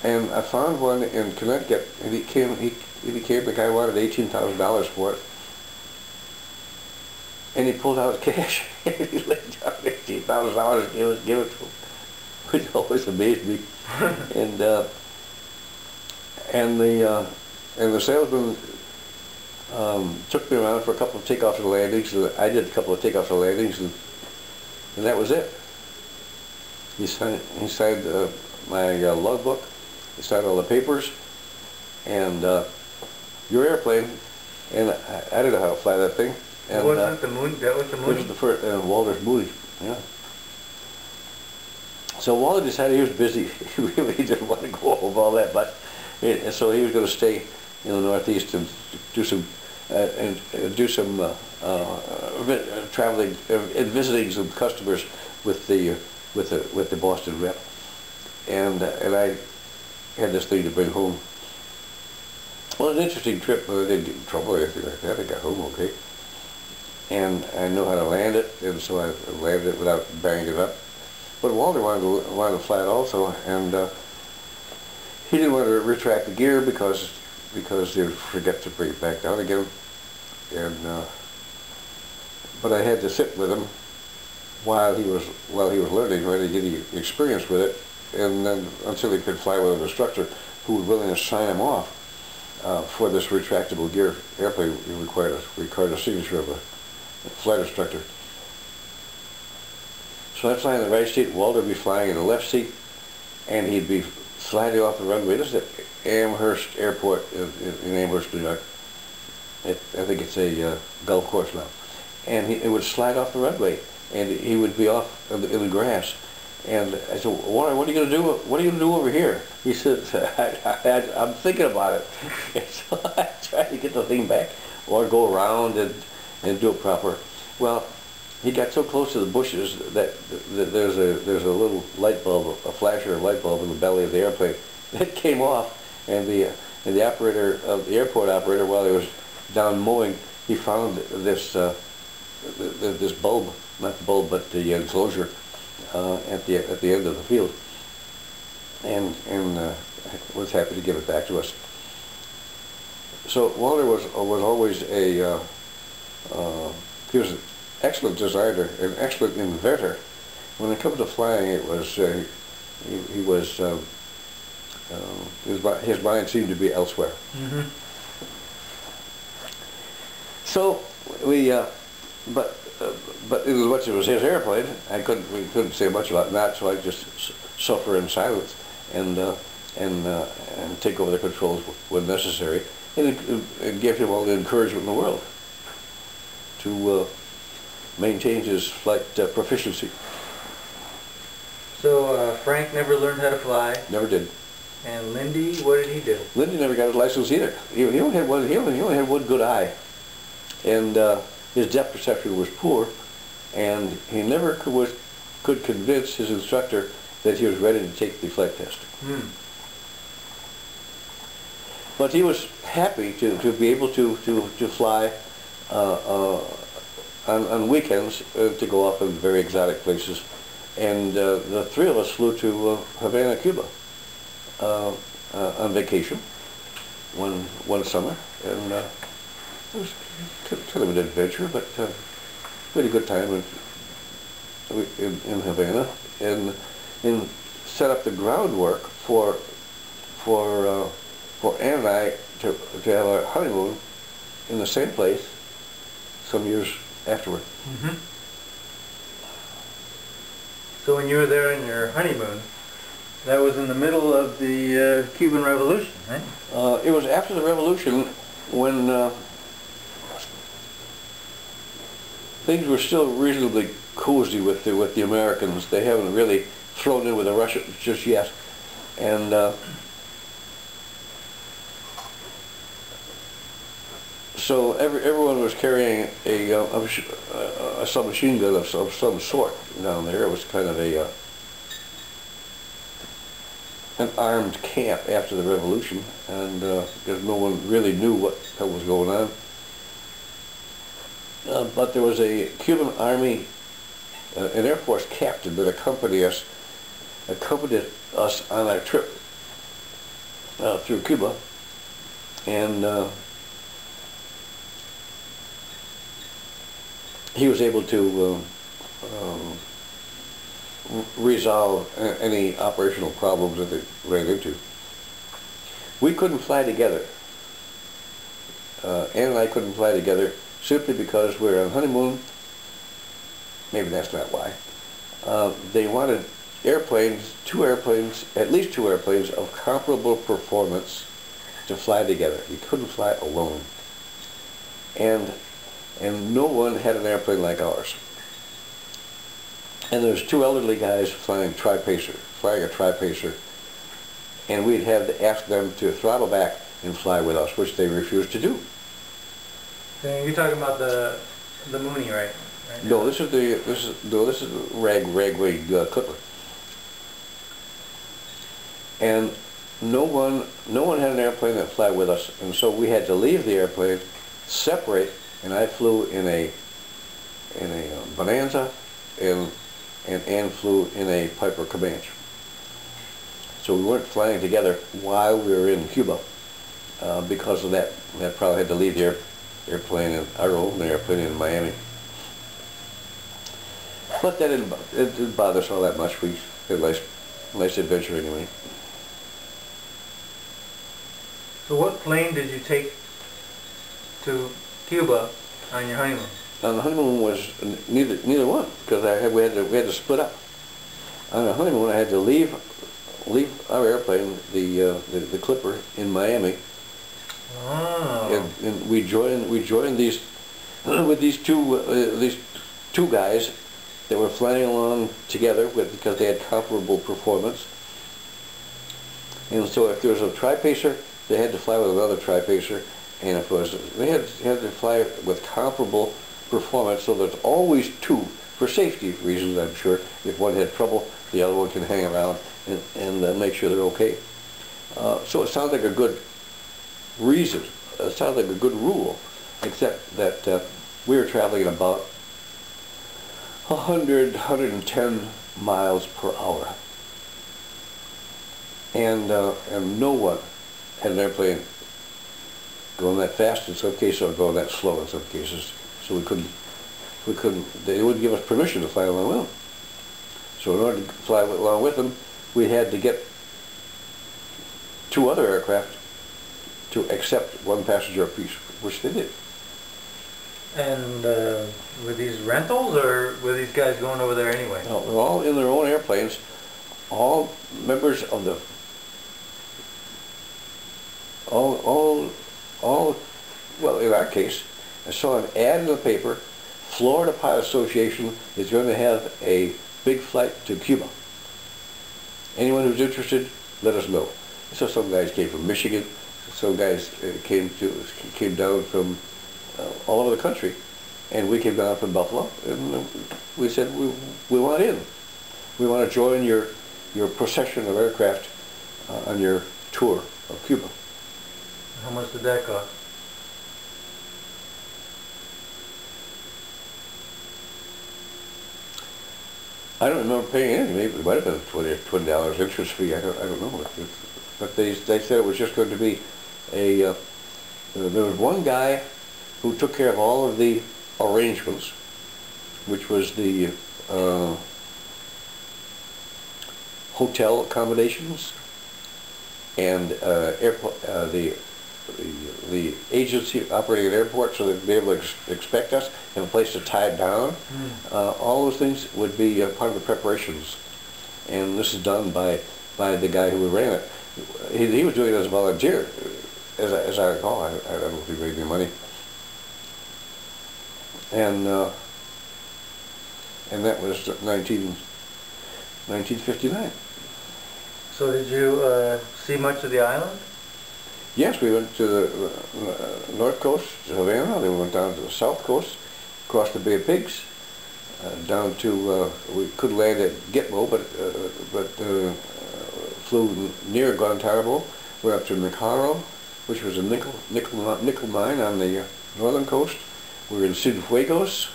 And I found one in Connecticut, and he came. The guy wanted $18,000 for it, and he pulled out cash. He laid down $18,000 and give it to him, which always amazed me. And the salesman took me around for a couple of takeoffs and landings. And I did a couple of takeoffs and landings, and that was it. He signed my logbook, they signed all the papers, and your airplane, and I don't know how to fly that thing. And, wasn't the Moon? That was the Moon. This was the first, Walter's Moody, yeah. So Walter decided he was busy. He really didn't want to go over all that much, and so he was going to stay in the Northeast and do some traveling and visiting some customers with the Boston rep, and I had this thing to bring home. Well, an interesting trip, but I didn't get in trouble or anything like that. I got home okay, and I know how to land it, and so I landed it without banging it up. But Walter wanted to fly it also, and he didn't want to retract the gear because they'd forget to bring it back down again. And but I had to sit with him while he was learning, trying to get the experience with it, and then until he could fly with an instructor who was willing to sign him off for this retractable gear airplane. It required a signature of a flight instructor. So I'd fly in the right seat, Walter would be flying in the left seat, and he'd be sliding off the runway. This is at Amherst Airport in Amherst, New York. I think it's a Gulf course now. And it would slide off the runway, and he would be off in the grass. And I said, Walter, what are you going to do? What are you going to do over here? He said, I'm thinking about it. And so I tried to get the thing back, or go around and do it proper. Well, he got so close to the bushes that there's a little light bulb, a flasher light bulb in the belly of the airplane. It came off, and the operator, the airport operator, while he was down mowing, he found this this bulb, not the bulb, but the enclosure at the end of the field, and was happy to give it back to us. So Walter was always he was an excellent designer, an excellent inventor. When it comes to flying, it was his mind seemed to be elsewhere. Mm-hmm. So we, but as much as it was his airplane, we couldn't say much about that. So I just suffer in silence and take over the controls when necessary, and give him all the encouragement in the world to maintain his flight proficiency. So Frank never learned how to fly. Never did. And Lindy, what did he do? Lindy never got his license either. He only had one. He only had one good eye, and his depth perception was poor, and he never could convince his instructor that he was ready to take the flight test. Hmm. But he was happy to be able to fly on weekends to go off in very exotic places, and the three of us flew to Havana, Cuba, on vacation one summer, and it was kind of an adventure, but we had a good time in Havana, and set up the groundwork for Ann and I to have our honeymoon in the same place some years afterward. Mm-hmm. So when you were there on your honeymoon, that was in the middle of the Cuban Revolution, right? It was after the revolution, when things were still reasonably cozy with the Americans. They haven't really flown in with the Russians just yet, and so everyone was carrying a submachine gun of some sort down there. It was kind of an armed camp after the revolution, and because no one really knew what was going on. But there was a Cuban Army, an Air Force captain that accompanied us on our trip through Cuba, and he was able to resolve any operational problems that they ran into. We couldn't fly together. Ann and I couldn't fly together simply because we were on honeymoon. Maybe that's not why. They wanted airplanes, at least two airplanes of comparable performance to fly together. You couldn't fly alone. And no one had an airplane like ours. And there's two elderly guys flying a tri-pacer, and we'd have to ask them to throttle back and fly with us, which they refused to do. So you're talking about the Mooney, right? No, this is ragway Clipper. And no one had an airplane that fly with us, and so we had to leave the airplane, separate, and I flew in a Bonanza, and Ann flew in a Piper Comanche. So we weren't flying together while we were in Cuba because of that. That probably had to leave the airplane, and our own airplane in Miami. But that didn't bother us all that much. We had a nice adventure anyway. So what plane did you take to Cuba on your honeymoon? On the honeymoon was neither one, because we had to split up. On the honeymoon, I had to leave our airplane, the Clipper, in Miami. Oh. And we joined these with these two guys that were flying along together because they had comparable performance. And so if there was a tri-pacer, they had to fly with another tri-pacer, and if it was, they had to fly with comparable performance. So there's always two, for safety reasons, I'm sure. If one had trouble, the other one can hang around and make sure they're okay. So it sounds like a good reason. It sounds like a good rule, except that we were traveling at about 110 miles per hour. And no one had an airplane going that fast in some cases, or going that slow in some cases. So we couldn't, they wouldn't give us permission to fly along with them. So in order to fly along with them, we had to get two other aircraft to accept one passenger apiece, which they did. And were these rentals, or were these guys going over there anyway? No, they're all in their own airplanes, all members of the, well, in our case, I saw an ad in the paper, Florida Pilot Association is going to have a big flight to Cuba. Anyone who's interested, let us know. So some guys came from Michigan, some guys came down from all over the country, and we came down from Buffalo, and we said we want in. We want to join your procession of aircraft on your tour of Cuba. How much did that cost? I don't remember paying anything. Maybe it might have been $20 interest fee. I don't know. But they said it was just going to be a. There was one guy who took care of all of the arrangements, which was the hotel accommodations and airport, the agency operating an airport, so they'd be able to expect us, have a place to tie it down. All those things would be part of the preparations, and this is done by the guy who ran it. He was doing it as a volunteer, as I recall. I don't know if he made any money. And that was 1959. So did you see much of the island? Yes, we went to the north coast, to Havana, then we went down to the south coast, across the Bay of Pigs, down to, we could land at Gitmo, but flew near Guantanamo. We're up to Nicaro, which was a nickel mine on the northern coast. We were in Cienfuegos.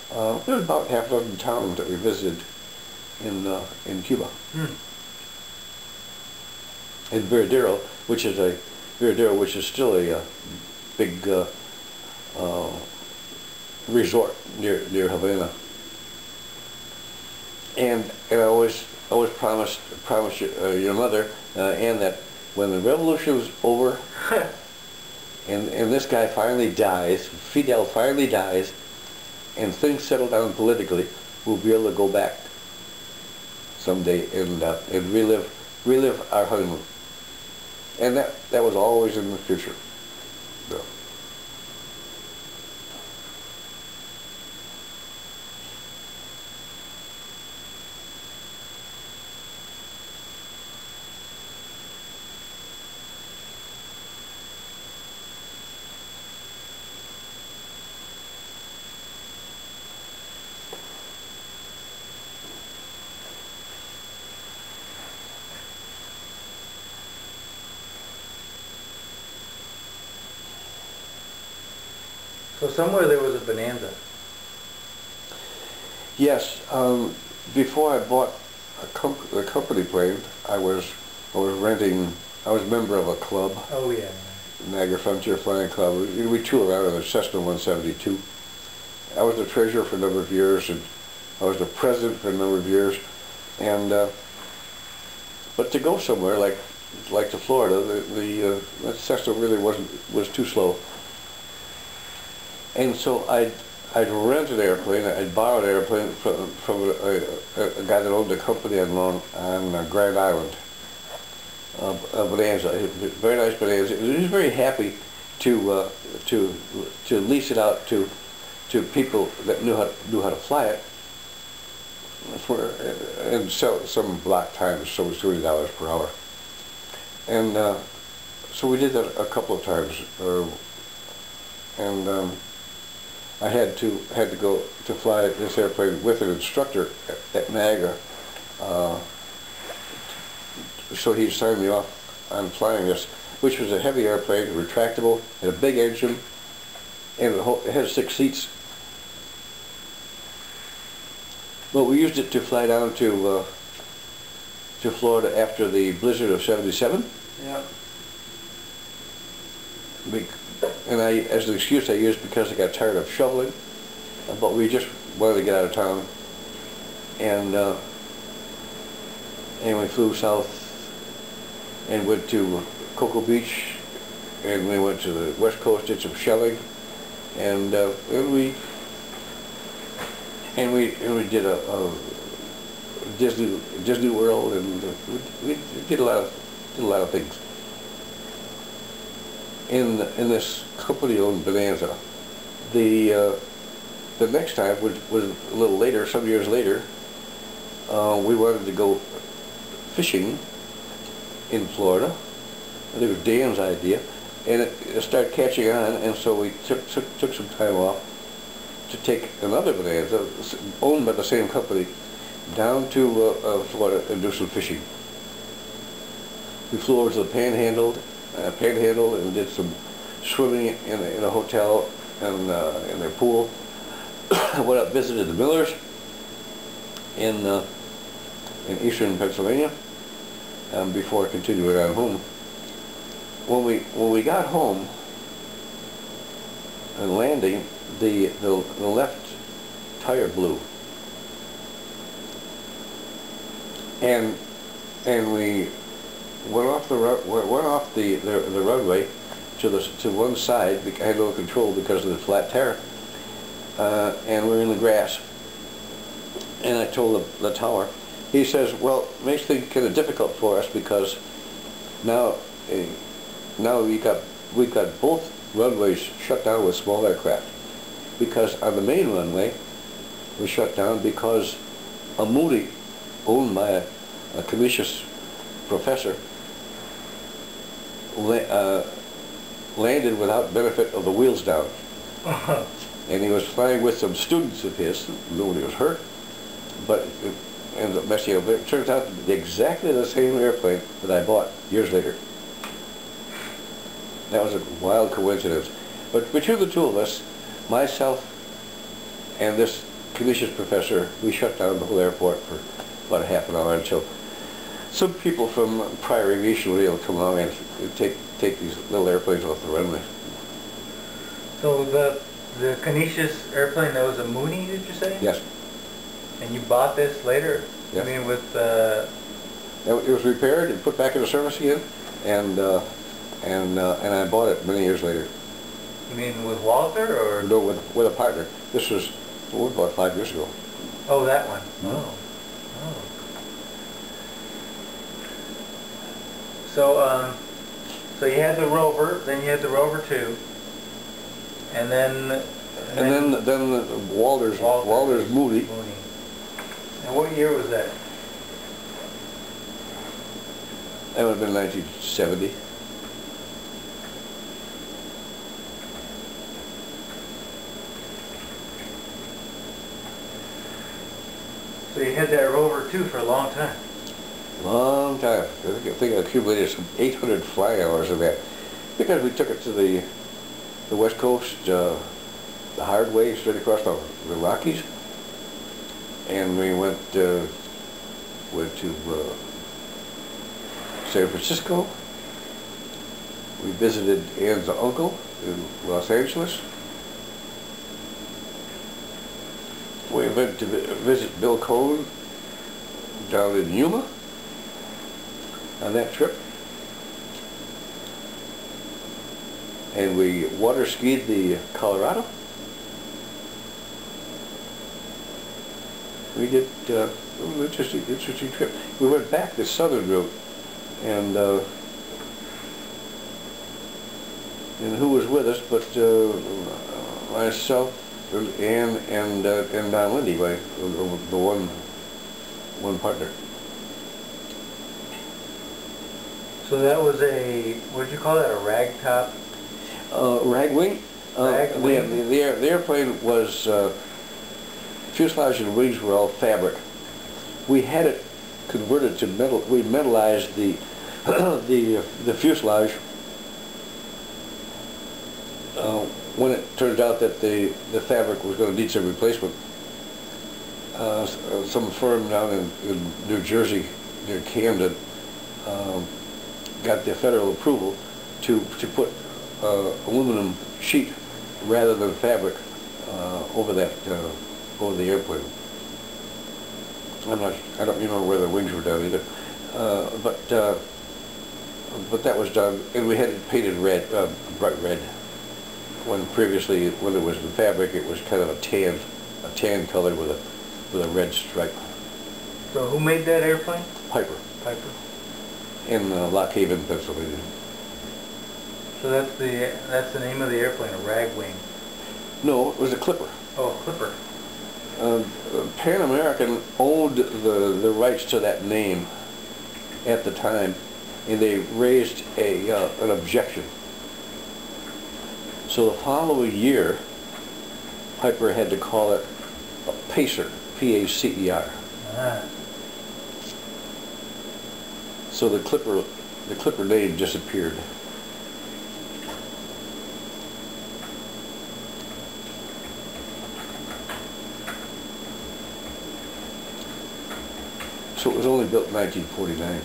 There was about half a dozen towns that we visited in Cuba. And Veradero, which is still a big resort near Havana. And I always promised your mother Ann, that when the revolution was over and this guy finally dies, Fidel finally dies, and things settle down politically, we'll be able to go back. someday and relive our honeymoon. And that was always in the future. So. So somewhere there was a Bonanza. Yes, before I bought the company plane, I was renting. I was a member of a club. Oh yeah. Niagara Frontier Flying Club. We toured around in the Cessna 172. I was the treasurer for a number of years, and I was the president for a number of years. And but to go somewhere like to Florida, the Cessna really was too slow. And so I'd rent an airplane. I'd borrow an airplane from a guy that owned a company on Grand Island. A Bonanza, a very nice Bonanza. He was very happy to lease it out to people that knew how to fly it and sell some block times, so it was $20 per hour. And so we did that a couple of times, and I had to go to fly this airplane with an instructor at Niagara. So he signed me off on flying this, which was a heavy airplane, retractable, had a big engine, and it had 6 seats. But we used it to fly down to Florida after the blizzard of '77. Yeah. And as an excuse I used because I got tired of shoveling, but we just wanted to get out of town. And we flew south and went to Cocoa Beach, and we went to the West Coast, did some shelling, and we did a Disney World, and we did a lot of things. In this company-owned Bonanza, the next time was a little later, some years later. We wanted to go fishing in Florida. I think it was Dan's idea, and it started catching on, and so we took some time off to take another Bonanza, owned by the same company, down to Florida and do some fishing. We flew over to the Panhandle and did some swimming in a hotel and in their pool. Went up, visited the Millers in eastern Pennsylvania, before continuing on home. When we got home and landing, the left tire blew, and we went off the runway to one side. I had no control because of the flat tire, and we were in the grass. And I told the tower. He says, "Well, it makes things kind of difficult for us because now we've got both runways shut down with small aircraft. Because on the main runway was shut down because a Moody, owned by a Canisius professor, landed without benefit of the wheels down." And he was flying with some students of his. Nobody was hurt, but it ended up messing up. It turns out to be exactly the same airplane that I bought years later. That was a wild coincidence. But between the two of us, myself and this Canisius professor, we shut down the whole airport for about a half an hour until some people from Pryor Aviation were able to come along and take these little airplanes off the runway. So the Canisius airplane, that was a Mooney, did you say? Yes. And you bought this later? Yes. I mean, with it was repaired and put back into service again, and I bought it many years later. You mean with Walter, or? No, with a partner. This was about 5 years ago. Oh, that one. Mm-hmm. Oh. So you had the Rover, then you had the Rover 2, and then the Walters Moody. And what year was that? That would have been 1970. So you had that Rover 2 for a long time. Long time. I think I accumulated some 800 flying hours of that. Because we took it to the West Coast, the hard way, straight across the Rockies. And we went to San Francisco. We visited Ann's uncle in Los Angeles. We went to visit Bill Cohn down in Yuma on that trip. And we water skied the Colorado. We did it was an interesting trip. We went back the southern route, and who was with us but myself, Ann, and Don Lindy, the one partner. So that was what did you call that, a ragtop? Ragwing. Ragwing. The airplane was, fuselage and wings were all fabric. We had it converted to metal. We metallized the the fuselage when it turned out that the fabric was going to need some replacement. Some firm down in New Jersey near Camden got the federal approval to put aluminum sheet rather than fabric over the airplane. I don't remember where the wings were done either, but that was done, and we had it painted red, bright red. When previously, when it was the fabric, it was kind of a tan color with a red stripe. So who made that airplane? Piper. Piper. In Lock Haven, Pennsylvania. So that's the name of the airplane, a Ragwing. No, it was a Clipper. Oh, a Clipper. Pan American owned the rights to that name at the time, and they raised an objection. So the following year, Piper had to call it a Pacer, P-A-C-E-R. Ah. So the Clipper name disappeared. So it was only built in 1949.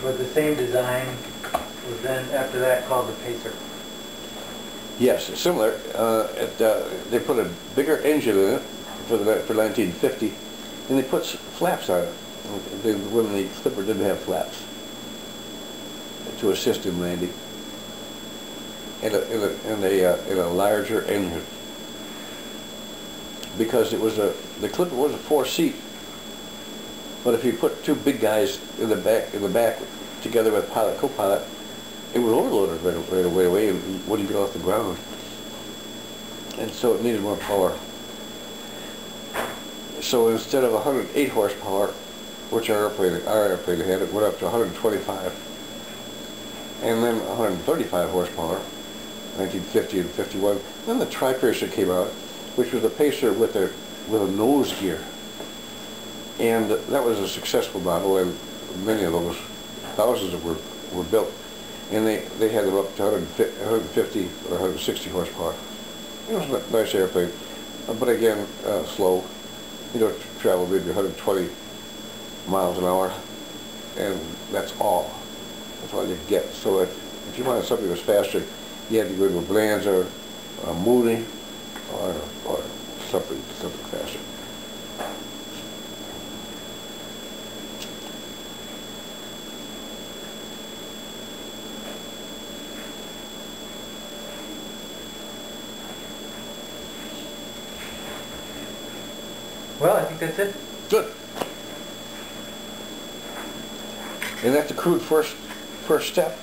But the same design was then, after that, called the Pacer. Yes, similar. They put a bigger engine in it for 1950, and they put flaps on it. When the Clipper didn't have flaps to assist in landing, and a larger engine, because the Clipper was a 4-seat. But if you put two big guys in the back together with pilot, co-pilot, it was overloaded right away and wouldn't get off the ground. And so it needed more power. So instead of 108 horsepower, which our airplane had, it went up to 125. And then 135 horsepower, 1950 and 51. Then the Tri-Pacer came out, which was a Pacer with a nose gear. And that was a successful model, and many of those, thousands of them were built. And they had them up to 150 or 160 horsepower. It was a nice airplane, but again, slow. You know, travel maybe 120 miles an hour, and that's all. That's all you get. So if you wanted something that was faster, you had to go to a Bonanza or a Moody or something faster. Well, I think that's it. Good. And that's the crude first step.